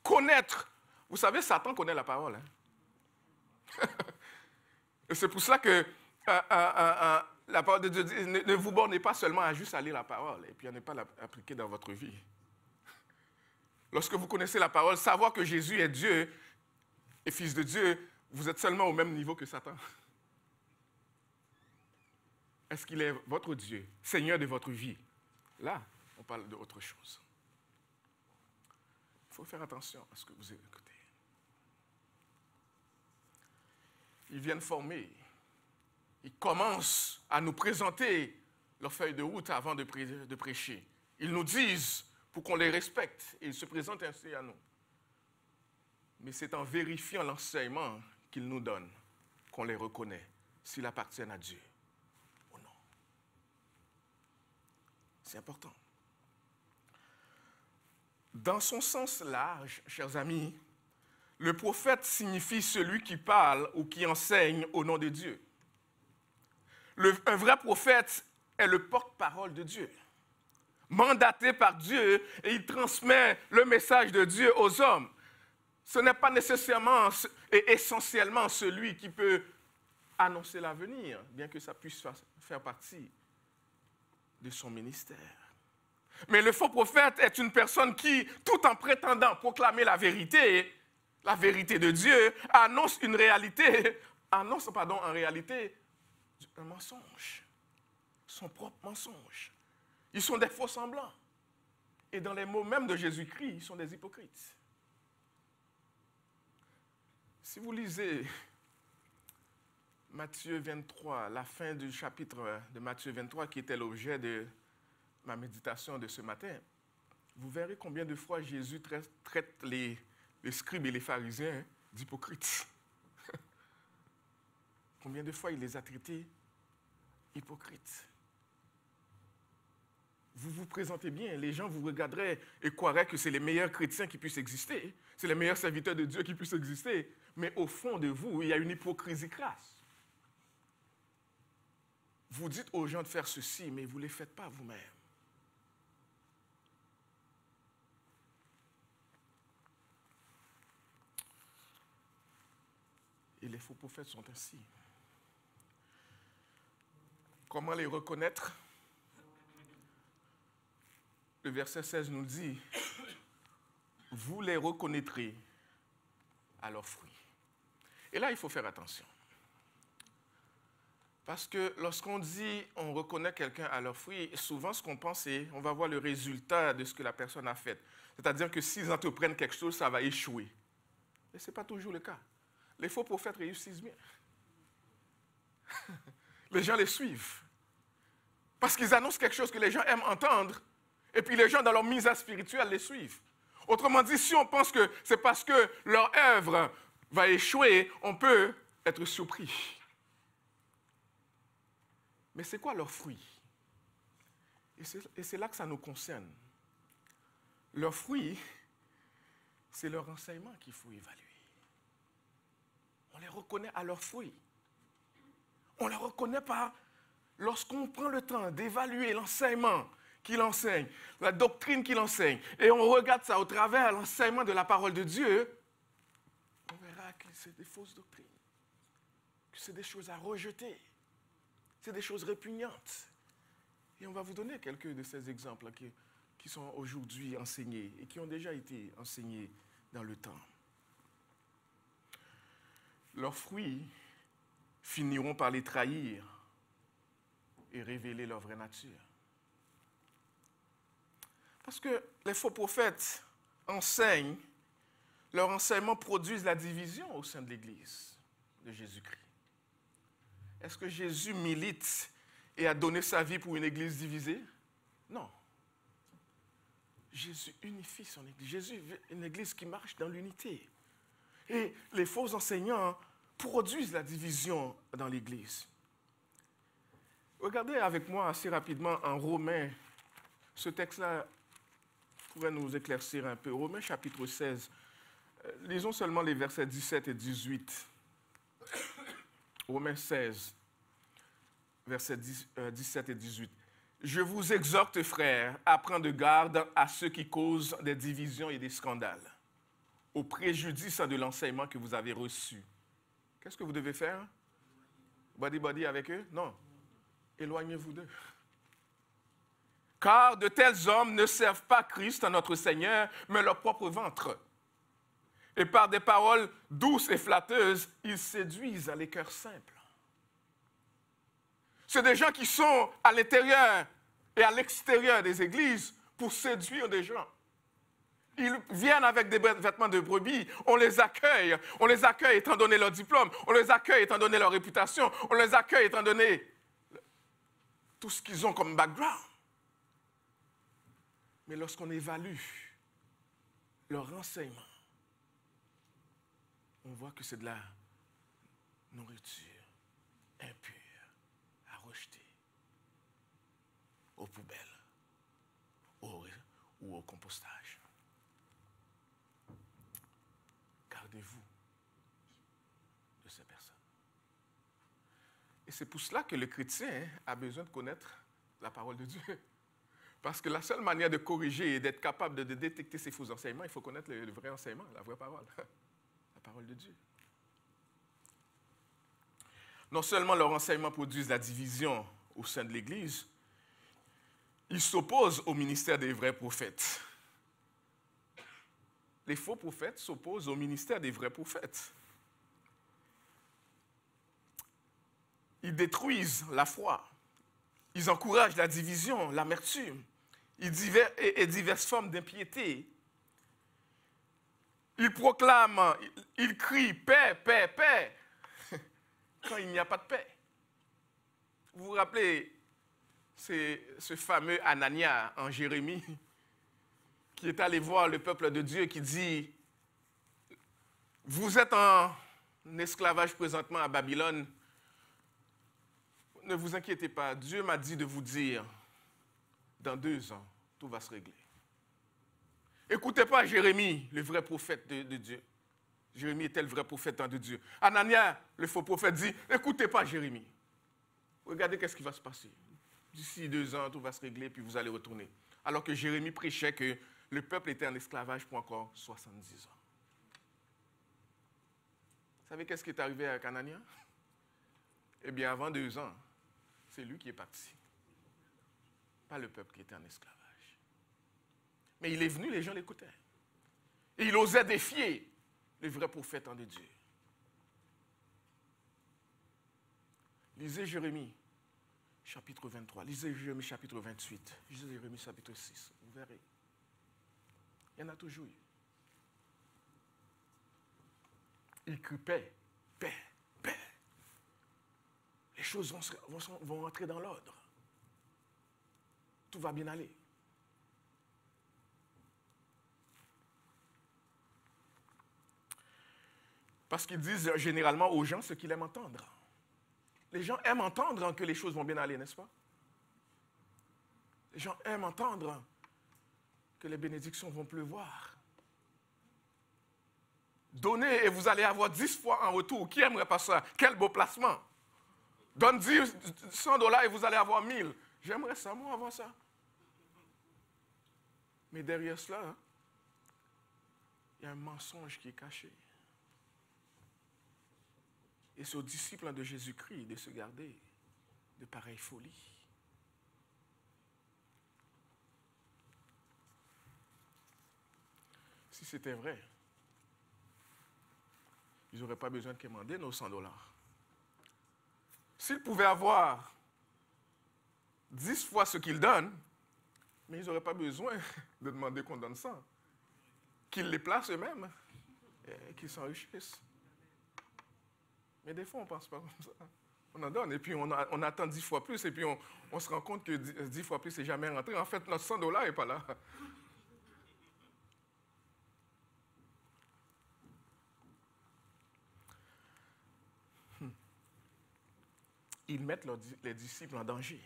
Connaître, vous savez, Satan connaît la parole. Hein? Et c'est pour cela que la parole de Dieu dit, ne vous bornez pas seulement à juste à lire la parole et puis à ne pas l'appliquer dans votre vie. Lorsque vous connaissez la parole, savoir que Jésus est Dieu et Fils de Dieu, vous êtes seulement au même niveau que Satan. Est-ce qu'il est votre Dieu, Seigneur de votre vie? Là, on parle d'autre chose. Il faut faire attention à ce que vous écoutez. Ils viennent former. Ils commencent à nous présenter leur feuille de route avant de prêcher. Ils nous disent pour qu'on les respecte et ils se présentent ainsi à nous. Mais c'est en vérifiant l'enseignement qu'ils nous donnent qu'on les reconnaît, s'ils appartiennent à Dieu ou non. C'est important. Dans son sens large, chers amis, le prophète signifie celui qui parle ou qui enseigne au nom de Dieu. Un vrai prophète est le porte-parole de Dieu, mandaté par Dieu, et il transmet le message de Dieu aux hommes. Ce n'est pas nécessairement et essentiellement celui qui peut annoncer l'avenir, bien que ça puisse faire partie de son ministère. Mais le faux prophète est une personne qui, tout en prétendant proclamer la vérité de Dieu, annonce en réalité un mensonge, son propre mensonge. Ils sont des faux semblants. Et dans les mots même de Jésus-Christ, ils sont des hypocrites. Si vous lisez Matthieu 23, la fin du chapitre de Matthieu 23, qui était l'objet de ma méditation de ce matin, vous verrez combien de fois Jésus traite les scribes et les pharisiens d'hypocrites. Combien de fois il les a traités hypocrites. Vous vous présentez bien, les gens vous regarderaient et croiraient que c'est les meilleurs chrétiens qui puissent exister, c'est les meilleurs serviteurs de Dieu qui puissent exister, mais au fond de vous, il y a une hypocrisie crasse. Vous dites aux gens de faire ceci, mais vous ne les faites pas vous-même. Et les faux prophètes sont ainsi. Comment les reconnaître? Le verset 16 nous dit, « Vous les reconnaîtrez à leurs fruits. » Et là, il faut faire attention. Parce que lorsqu'on dit on reconnaît quelqu'un à leurs fruits, souvent ce qu'on pense, c'est on va voir le résultat de ce que la personne a fait. C'est-à-dire que s'ils entreprennent quelque chose, ça va échouer. Mais ce n'est pas toujours le cas. Les faux prophètes réussissent bien. Les gens les suivent. Parce qu'ils annoncent quelque chose que les gens aiment entendre, et puis les gens, dans leur misère spirituelle, les suivent. Autrement dit, si on pense que c'est parce que leur œuvre va échouer, on peut être surpris. Mais c'est quoi leurs fruits? Et c'est là que ça nous concerne. Leurs fruits, c'est leur enseignement qu'il faut évaluer. On les reconnaît à leurs fruits. On les reconnaît par, lorsqu'on prend le temps d'évaluer l'enseignement qu'il enseigne, la doctrine qu'il enseigne, et on regarde ça au travers l'enseignement de la parole de Dieu, on verra que c'est des fausses doctrines, que c'est des choses à rejeter, c'est des choses répugnantes. Et on va vous donner quelques de ces exemples qui sont aujourd'hui enseignés et qui ont déjà été enseignés dans le temps. Leurs fruits finiront par les trahir et révéler leur vraie nature. Parce que les faux prophètes enseignent, leurs enseignements produisent la division au sein de l'Église de Jésus-Christ. Est-ce que Jésus milite et a donné sa vie pour une Église divisée? Non. Jésus unifie son Église. Jésus veut une Église qui marche dans l'unité. Et les faux enseignants produisent la division dans l'Église. Regardez avec moi assez rapidement en Romains. Ce texte-là pourrait nous éclaircir un peu. Romains chapitre 16. Lisons seulement les versets 17 et 18. Romains 16, versets 17 et 18. Je vous exhorte, frères, à prendre garde à ceux qui causent des divisions et des scandales, au préjudice de l'enseignement que vous avez reçu. Qu'est-ce que vous devez faire? Body avec eux? Non. Éloignez-vous d'eux. Car de tels hommes ne servent pas Christ, notre Seigneur, mais leur propre ventre. Et par des paroles douces et flatteuses, ils séduisent les cœurs simples. C'est des gens qui sont à l'intérieur et à l'extérieur des églises pour séduire des gens. Ils viennent avec des vêtements de brebis, on les accueille étant donné leur diplôme, on les accueille étant donné leur réputation, on les accueille étant donné tout ce qu'ils ont comme background. Mais lorsqu'on évalue leur enseignement, on voit que c'est de la nourriture impure à rejeter aux poubelles ou au compostage. Gardez-vous de ces personnes. Et c'est pour cela que le chrétien a besoin de connaître la parole de Dieu. Parce que la seule manière de corriger et d'être capable de détecter ces faux enseignements, il faut connaître le vrai enseignement, la vraie parole. La parole de Dieu. Non seulement leur enseignement produit la division au sein de l'Église, ils s'opposent au ministère des vrais prophètes. Les faux prophètes s'opposent au ministère des vrais prophètes. Ils détruisent la foi. Ils encouragent la division, l'amertume et diverses formes d'impiété. Ils proclament, ils crient paix, paix, paix, quand il n'y a pas de paix. Vous vous rappelez, c'est ce fameux Anania en Jérémie qui est allé voir le peuple de Dieu qui dit, vous êtes en esclavage présentement à Babylone, ne vous inquiétez pas, Dieu m'a dit de vous dire, dans 2 ans, tout va se régler. Écoutez pas Jérémie, le vrai prophète de Dieu. Jérémie était le vrai prophète de Dieu. Anania, le faux prophète, dit, écoutez pas Jérémie. Regardez qu'est-ce qui va se passer. D'ici 2 ans, tout va se régler, puis vous allez retourner. Alors que Jérémie prêchait que le peuple était en esclavage pour encore 70 ans. Vous savez qu'est-ce qui est arrivé avec Anania? Eh bien, avant 2 ans, c'est lui qui est parti. Pas le peuple qui était en esclavage. Mais il est venu, les gens l'écoutaient. Et il osait défier le vrai prophète de Dieu. Lisez Jérémie, chapitre 23. Lisez Jérémie, chapitre 28. Lisez Jérémie, chapitre 6. Vous verrez. Il y en a toujours eu. Il crie paix, paix, paix. Les choses vont entrer dans l'ordre. Tout va bien aller. Parce qu'ils disent généralement aux gens ce qu'ils aiment entendre. Les gens aiment entendre que les choses vont bien aller, n'est-ce pas? Les gens aiment entendre que les bénédictions vont pleuvoir. Donnez et vous allez avoir 10 fois en retour. Qui aimerait pas ça? Quel beau placement! Donne 100 $ et vous allez avoir 1000. J'aimerais ça, moi, avoir ça. Mais derrière cela, il y a un mensonge qui est caché. Et c'est aux disciples de Jésus-Christ de se garder de pareilles folies. Si c'était vrai, ils n'auraient pas besoin de commander nos 100 $. S'ils pouvaient avoir 10 fois ce qu'ils donnent, Mais ils n'auraient pas besoin de demander qu'on donne ça. Qu'ils les placent eux-mêmes et qu'ils s'enrichissent. Mais des fois, on ne pense pas comme ça. On en donne et puis on attend 10 fois plus et puis on se rend compte que 10 fois plus, c'est jamais rentré. En fait, notre $100 n'est pas là. Ils mettent les disciples en danger.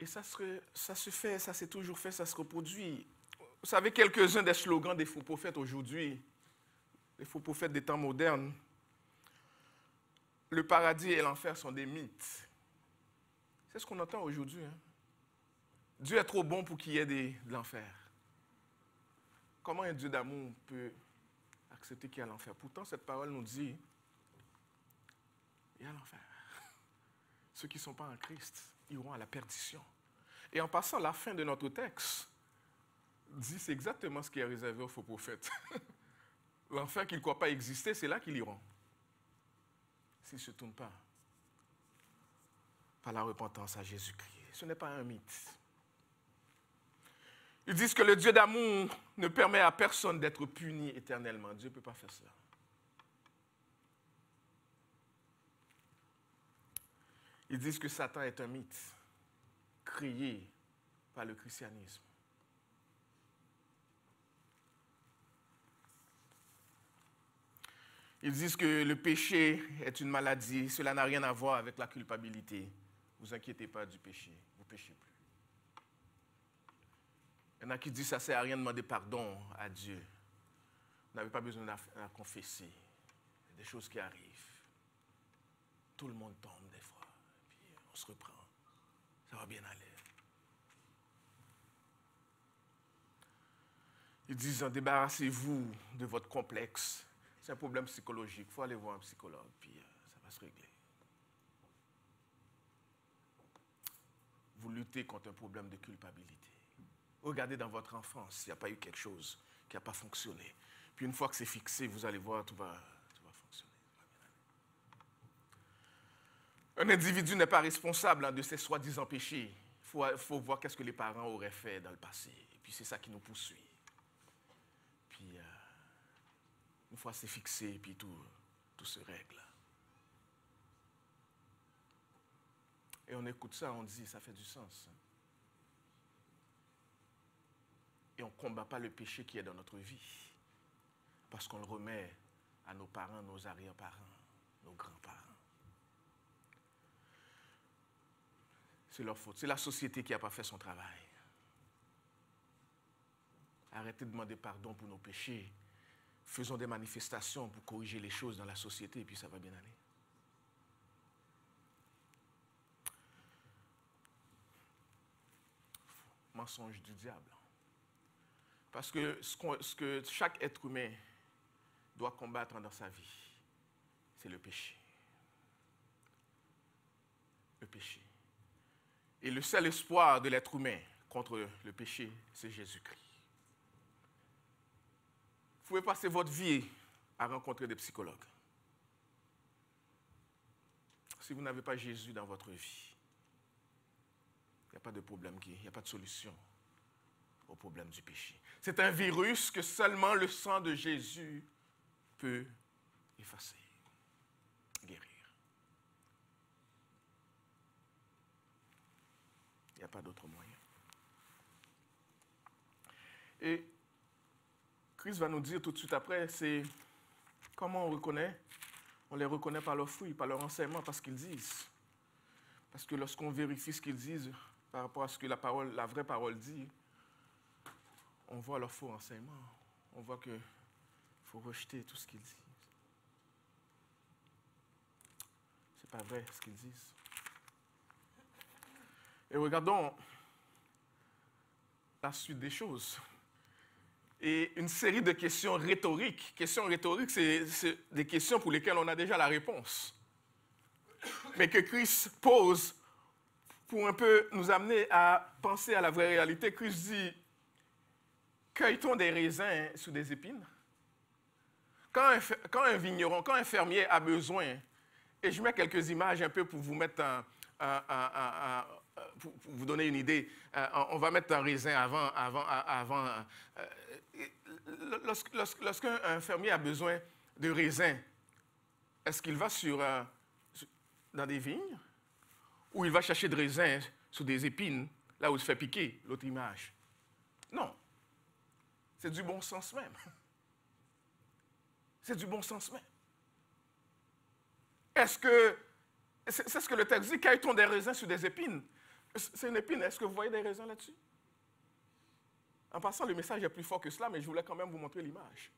Et ça se fait, ça s'est toujours fait, ça se reproduit. Vous savez, quelques-uns des slogans des faux prophètes aujourd'hui, les faux prophètes des temps modernes, le paradis et l'enfer sont des mythes. C'est ce qu'on entend aujourd'hui. Hein? Dieu est trop bon pour qu'il y ait de l'enfer. Comment un Dieu d'amour peut accepter qu'il y ait l'enfer? Pourtant, cette parole nous dit, il y a l'enfer. Ceux qui ne sont pas en Christ iront à la perdition. Et en passant, la fin de notre texte dit, c'est exactement ce qui est réservé aux faux prophètes. L'enfer qu'ils ne croient pas exister, c'est là qu'ils iront. S'ils ne se tournent pas par la repentance à Jésus-Christ. Ce n'est pas un mythe. Ils disent que le Dieu d'amour ne permet à personne d'être puni éternellement. Dieu ne peut pas faire ça. Ils disent que Satan est un mythe créé par le christianisme. Ils disent que le péché est une maladie, cela n'a rien à voir avec la culpabilité. Ne vous inquiétez pas du péché, vous ne péchez plus. Il y en a qui disent que ça ne sert à rien de demander pardon à Dieu. Vous n'avez pas besoin de la confesser. Il y a des choses qui arrivent. Tout le monde tombe des fois. Puis on se reprend. Ça va bien aller. Ils disent, débarrassez-vous de votre complexe. C'est un problème psychologique. Il faut aller voir un psychologue, puis ça va se régler. Vous luttez contre un problème de culpabilité. Regardez dans votre enfance s'il n'y a pas eu quelque chose qui n'a pas fonctionné. Puis une fois que c'est fixé, vous allez voir, tout va fonctionner. Un individu n'est pas responsable de ses soi-disant péchés. Il faut voir qu'est-ce que les parents auraient fait dans le passé. Et puis c'est ça qui nous poursuit. Puis une fois c'est fixé, et puis tout se règle. Et on écoute ça, on dit, ça fait du sens. Et on ne combat pas le péché qui est dans notre vie. Parce qu'on le remet à nos parents, nos arrière-parents, nos grands-parents. C'est leur faute. C'est la société qui n'a pas fait son travail. Arrêtez de demander pardon pour nos péchés. Faisons des manifestations pour corriger les choses dans la société et puis ça va bien aller. Mensonge du diable. Parce que ce que chaque être humain doit combattre dans sa vie, c'est le péché. Le péché. Et le seul espoir de l'être humain contre le péché, c'est Jésus-Christ. Vous pouvez passer votre vie à rencontrer des psychologues. Si vous n'avez pas Jésus dans votre vie, il n'y a pas de problème, il n'y a pas de solution au problème du péché. C'est un virus que seulement le sang de Jésus peut effacer, guérir. Il n'y a pas d'autre moyen. Et Christ va nous dire tout de suite après, c'est comment on reconnaît. On les reconnaît par leurs fruits, par leur enseignement, par ce qu'ils disent. Parce que lorsqu'on vérifie ce qu'ils disent par rapport à ce que la vraie parole dit, on voit leur faux enseignement. On voit qu'il faut rejeter tout ce qu'ils disent. C'est pas vrai ce qu'ils disent. Et regardons la suite des choses. Et une série de questions rhétoriques. Questions rhétoriques, c'est des questions pour lesquelles on a déjà la réponse. Mais que Christ pose pour un peu nous amener à penser à la vraie réalité. Christ dit, cueille-t-on des raisins sous des épines? Quand un vigneron, quand un fermier a besoin, et je mets quelques images un peu pour vous mettre pour vous donner une idée, on va mettre un raisin avant. Lorsqu'un fermier a besoin de raisin, est-ce qu'il va dans des vignes ou il va chercher des raisins sur des épines, là où il se fait piquer, l'autre image? Non. C'est du bon sens même. C'est du bon sens même. C'est ce que le texte dit, cueille-t-on des raisins sur des épines? C'est une épine. Est-ce que vous voyez des raisins là-dessus? En passant, le message est plus fort que cela, mais je voulais quand même vous montrer l'image.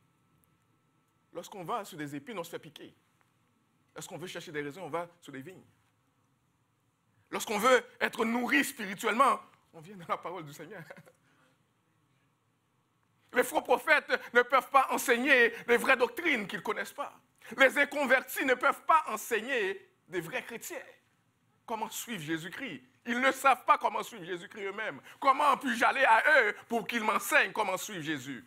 Lorsqu'on va sur des épines, on se fait piquer. Lorsqu'on veut chercher des raisins, on va sur des vignes. Lorsqu'on veut être nourri spirituellement, on vient dans la parole du Seigneur. Les faux prophètes ne peuvent pas enseigner les vraies doctrines qu'ils ne connaissent pas. Les inconvertis ne peuvent pas enseigner des vrais chrétiens comment suivre Jésus-Christ. Ils ne savent pas comment suivre Jésus-Christ eux-mêmes. Comment puis-je aller à eux pour qu'ils m'enseignent comment suivre Jésus?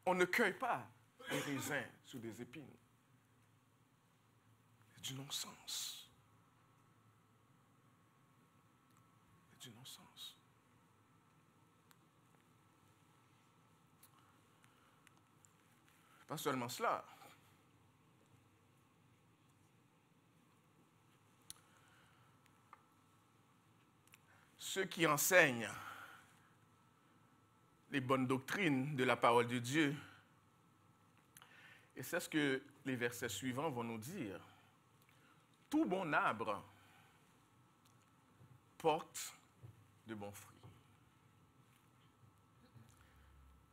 On ne cueille pas les raisins sur des épines. C'est du non-sens. C'est du non-sens. Pas seulement cela. Ceux qui enseignent les bonnes doctrines de la parole de Dieu, et c'est ce que les versets suivants vont nous dire, tout bon arbre porte de bons fruits.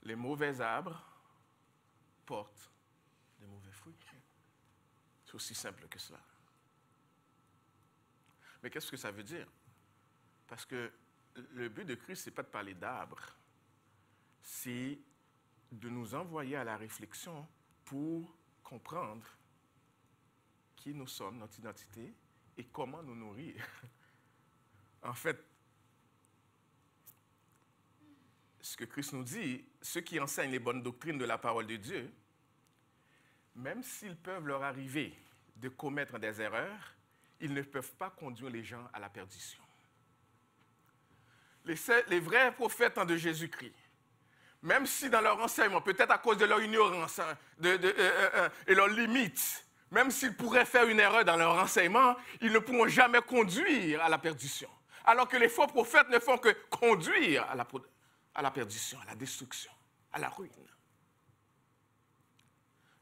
Les mauvais arbres portent de mauvais fruits. C'est aussi simple que cela. Mais qu'est-ce que ça veut dire? Parce que le but de Christ, ce n'est pas de parler d'arbres, c'est de nous envoyer à la réflexion pour comprendre qui nous sommes, notre identité, et comment nous nourrir. En fait, ce que Christ nous dit, ceux qui enseignent les bonnes doctrines de la parole de Dieu, même s'ils peuvent leur arriver de commettre des erreurs, ils ne peuvent pas conduire les gens à la perdition. Les vrais prophètes de Jésus-Christ, même si dans leur enseignement, peut-être à cause de leur ignorance et leurs limites, même s'ils pourraient faire une erreur dans leur enseignement, ils ne pourront jamais conduire à la perdition. Alors que les faux prophètes ne font que conduire à la perdition, à la destruction, à la ruine.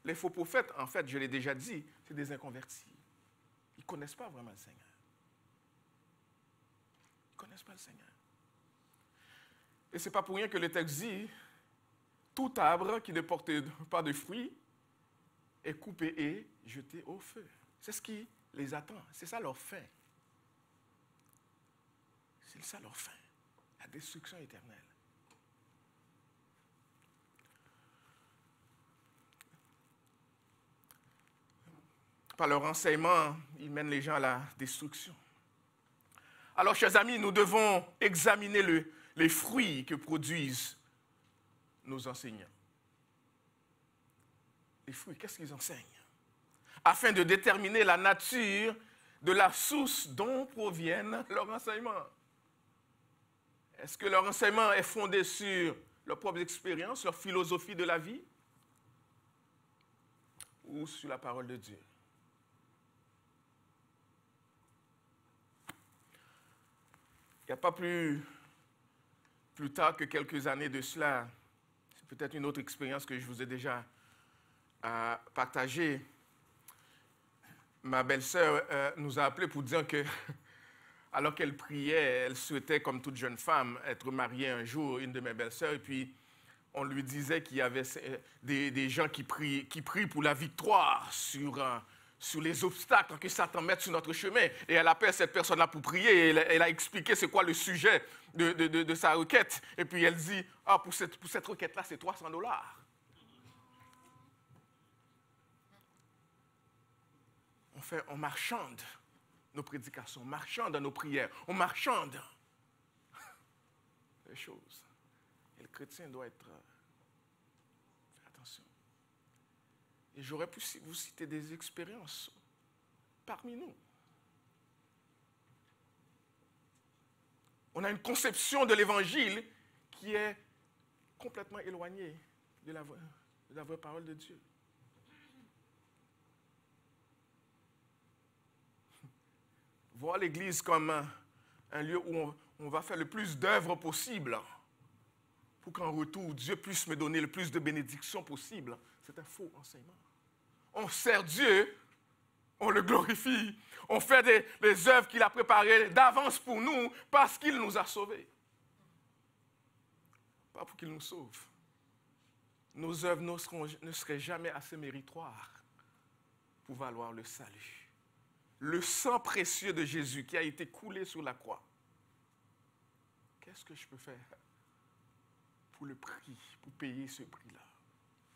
Les faux prophètes, en fait, je l'ai déjà dit, c'est des inconvertis. Ils ne connaissent pas vraiment le Seigneur. Ils ne connaissent pas le Seigneur. Et ce n'est pas pour rien que le texte dit, tout arbre qui ne porte pas de fruits est coupé et jeté au feu. C'est ce qui les attend. C'est ça leur fin. C'est ça leur fin. La destruction éternelle. Par leur enseignement, ils mènent les gens à la destruction. Alors, chers amis, nous devons examiner les fruits que produisent nos enseignants. Les fruits, qu'est-ce qu'ils enseignent? Afin de déterminer la nature de la source dont proviennent leurs enseignements. Est-ce que leur enseignement est fondé sur leur propre expérience, leur philosophie de la vie, ou sur la parole de Dieu? Il n'y a pas plus tard que quelques années de cela, c'est peut-être une autre expérience que je vous ai déjà partagée. Ma belle-sœur nous a appelés pour dire que, alors qu'elle priait, elle souhaitait, comme toute jeune femme, être mariée un jour, une de mes belles-sœurs, et puis on lui disait qu'il y avait des gens qui prient pour la victoire sur les obstacles que Satan met sur notre chemin. Et elle appelle cette personne-là pour prier. Et elle a expliqué c'est quoi le sujet de sa requête. Et puis elle dit, pour cette requête-là, c'est $300. On marchande nos prédications, on marchande nos prières, on marchande les choses. Et le chrétien doit être... Fais attention. Et j'aurais pu vous citer des expériences parmi nous. On a une conception de l'Évangile qui est complètement éloignée de la vraie parole de Dieu. Voir l'Église comme un lieu où on va faire le plus d'œuvres possible pour qu'en retour, Dieu puisse me donner le plus de bénédictions possible, c'est un faux enseignement. On sert Dieu, on le glorifie, on fait des œuvres qu'il a préparées d'avance pour nous parce qu'il nous a sauvés. Pas pour qu'il nous sauve. Nos œuvres ne seraient jamais assez méritoires pour valoir le salut. Le sang précieux de Jésus qui a été coulé sur la croix. Qu'est-ce que je peux faire pour le prix, pour payer ce prix-là?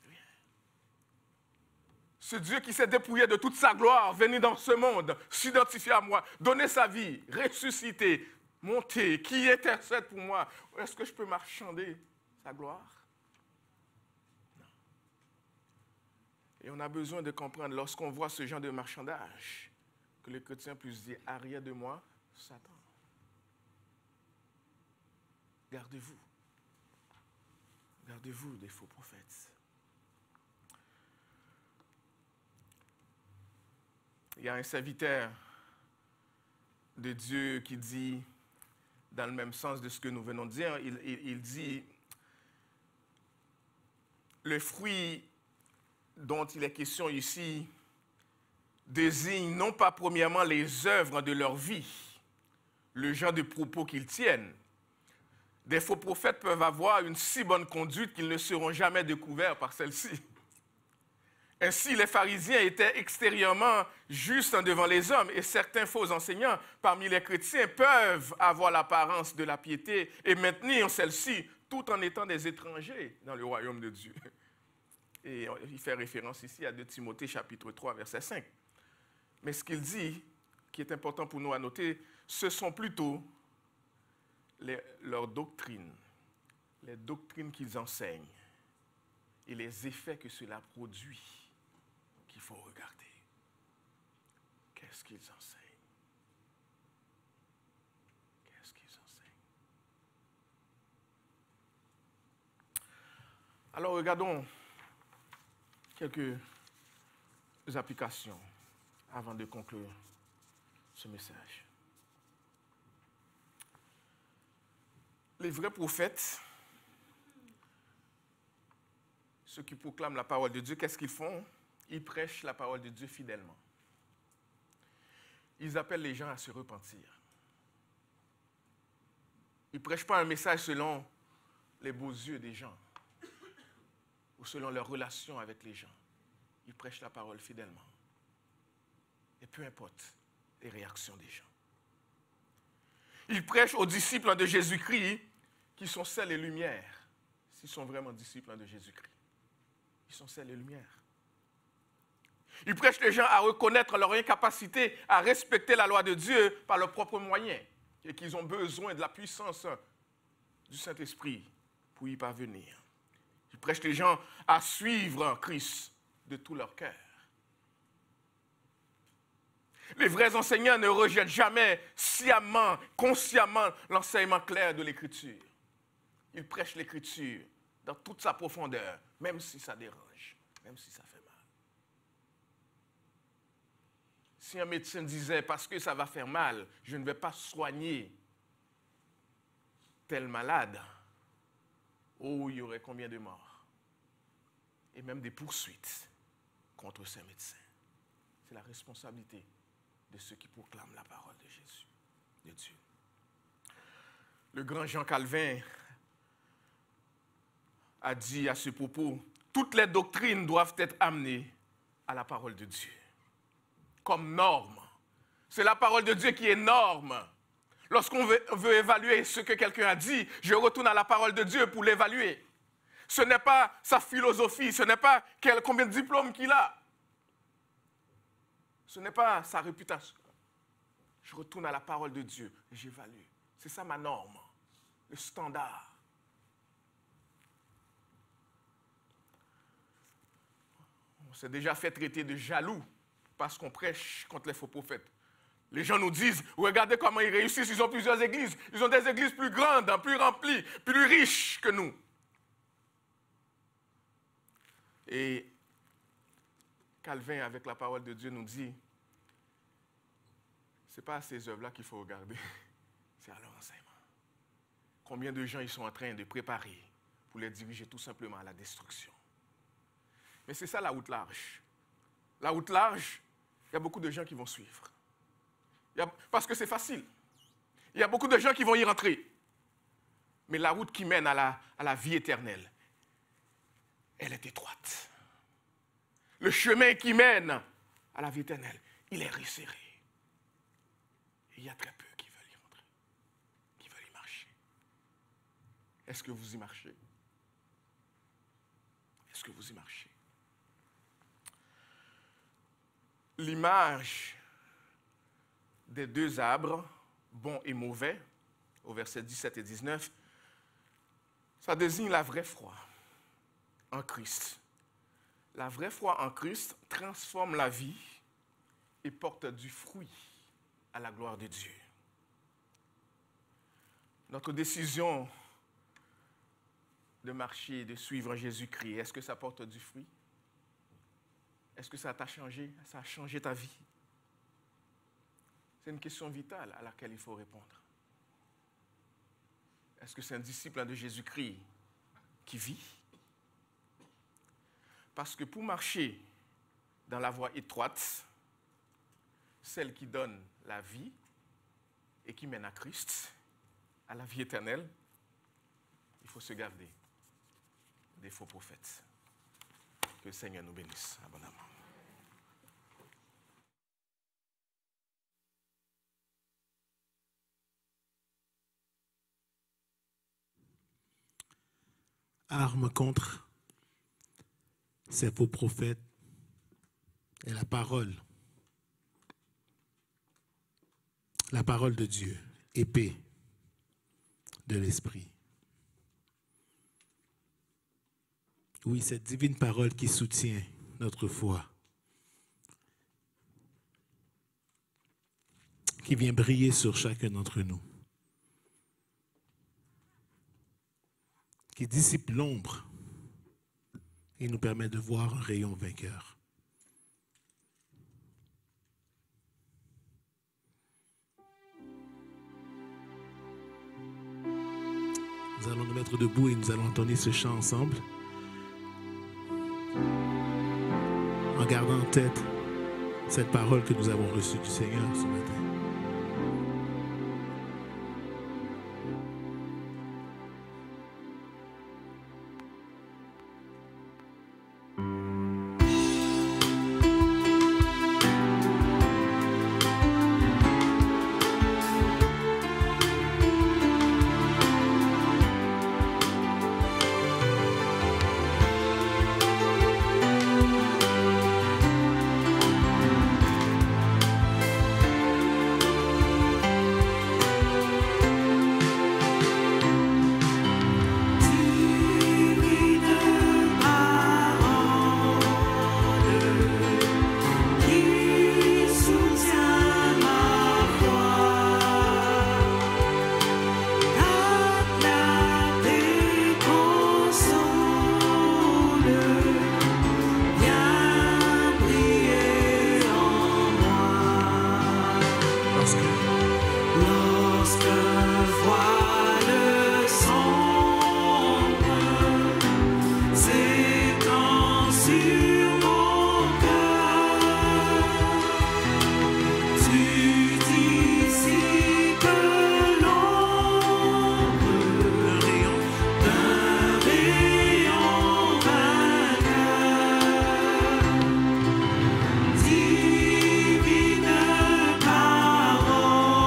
Rien. Ce Dieu qui s'est dépouillé de toute sa gloire, venu dans ce monde, s'identifier à moi, donner sa vie, ressusciter, monter, qui intercède pour moi. Est-ce que je peux marchander sa gloire? Non. Et on a besoin de comprendre, lorsqu'on voit ce genre de marchandage, que les chrétiens puissent dire, arrière de moi, Satan. Gardez-vous. Gardez-vous des faux prophètes. Il y a un serviteur de Dieu qui dit, dans le même sens de ce que nous venons de dire, il dit, le fruit dont il est question ici désigne non pas premièrement les œuvres de leur vie, le genre de propos qu'ils tiennent. Des faux prophètes peuvent avoir une si bonne conduite qu'ils ne seront jamais découverts par celle-ci. Ainsi, les pharisiens étaient extérieurement justes devant les hommes et certains faux enseignants parmi les chrétiens peuvent avoir l'apparence de la piété et maintenir celle-ci tout en étant des étrangers dans le royaume de Dieu. Et il fait référence ici à 2 Timothée chapitre 3, verset 5. Mais ce qu'il dit, qui est important pour nous à noter, ce sont plutôt leurs doctrines, les doctrines qu'ils enseignent et les effets que cela produit qu'il faut regarder. Qu'est-ce qu'ils enseignent? Qu'est-ce qu'ils enseignent? Alors regardons quelques applications avant de conclure ce message. Les vrais prophètes, ceux qui proclament la parole de Dieu, qu'est-ce qu'ils font? Ils prêchent la parole de Dieu fidèlement. Ils appellent les gens à se repentir. Ils ne prêchent pas un message selon les beaux yeux des gens ou selon leur relation avec les gens. Ils prêchent la parole fidèlement. Et peu importe les réactions des gens. Ils prêchent aux disciples de Jésus-Christ qui sont sel et lumière, s'ils sont vraiment disciples de Jésus-Christ. Ils sont sel et lumière. Ils prêchent les gens à reconnaître leur incapacité à respecter la loi de Dieu par leurs propres moyens et qu'ils ont besoin de la puissance du Saint-Esprit pour y parvenir. Ils prêchent les gens à suivre Christ de tout leur cœur. Les vrais enseignants ne rejettent jamais sciemment, consciemment l'enseignement clair de l'Écriture. Ils prêchent l'Écriture dans toute sa profondeur, même si ça dérange, même si ça fait mal. Si un médecin disait, parce que ça va faire mal, je ne vais pas soigner tel malade, oh, il y aurait combien de morts? Et même des poursuites contre ces médecins. C'est la responsabilité de ceux qui proclament la parole de Jésus, de Dieu. Le grand Jean Calvin a dit à ce propos, toutes les doctrines doivent être amenées à la parole de Dieu, comme norme. C'est la parole de Dieu qui est norme. Lorsqu'on veut évaluer ce que quelqu'un a dit, je retourne à la parole de Dieu pour l'évaluer. Ce n'est pas sa philosophie, ce n'est pas combien de diplômes qu'il a. Ce n'est pas sa réputation. Je retourne à la parole de Dieu et j'évalue. C'est ça ma norme, le standard. On s'est déjà fait traiter de jaloux parce qu'on prêche contre les faux prophètes. Les gens nous disent, regardez comment ils réussissent, ils ont plusieurs églises. Ils ont des églises plus grandes, plus remplies, plus riches que nous. Et Calvin, avec la parole de Dieu, nous dit, ce n'est pas à ces œuvres-là qu'il faut regarder, c'est à leur enseignement. Combien de gens ils sont en train de préparer pour les diriger tout simplement à la destruction. Mais c'est ça la route large. La route large, il y a beaucoup de gens qui vont suivre. Parce que c'est facile. Il y a beaucoup de gens qui vont y rentrer. Mais la route qui mène à la vie éternelle, elle est étroite. Le chemin qui mène à la vie éternelle, il est resserré. Et il y a très peu qui veulent y rentrer, qui veulent y marcher. Est-ce que vous y marchez? Est-ce que vous y marchez? L'image des deux arbres, bons et mauvais, au verset 17 et 19, ça désigne la vraie foi en Christ. La vraie foi en Christ transforme la vie et porte du fruit à la gloire de Dieu. Notre décision de marcher, de suivre Jésus-Christ, est-ce que ça porte du fruit? Est-ce que ça t'a changé? Ça a changé ta vie? C'est une question vitale à laquelle il faut répondre. Est-ce que c'est un disciple de Jésus-Christ qui vit? Parce que pour marcher dans la voie étroite, celle qui donne la vie et qui mène à Christ, à la vie éternelle, il faut se garder des faux prophètes. Que le Seigneur nous bénisse abondamment. Arme contre ces faux prophètes et la parole de Dieu, épée de l'Esprit. Oui, cette divine parole qui soutient notre foi, qui vient briller sur chacun d'entre nous, qui dissipe l'ombre et nous permet de voir un rayon vainqueur. Nous allons nous mettre debout et nous allons entonner ce chant ensemble, en gardant en tête cette parole que nous avons reçue du Seigneur ce matin. Divine parole.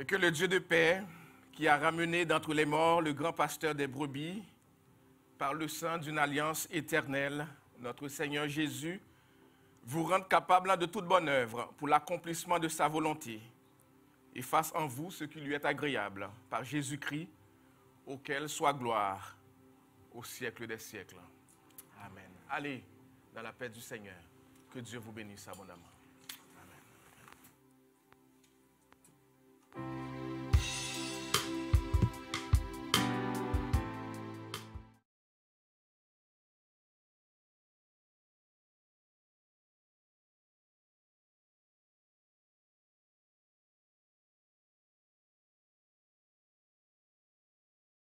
Et que le Dieu de paix, qui a ramené d'entre les morts le grand pasteur des brebis, par le sang d'une alliance éternelle, notre Seigneur Jésus, vous rende capable de toute bonne œuvre pour l'accomplissement de sa volonté, et fasse en vous ce qui lui est agréable, par Jésus-Christ, auquel soit gloire au siècle des siècles. Amen. Allez dans la paix du Seigneur. Que Dieu vous bénisse abondamment.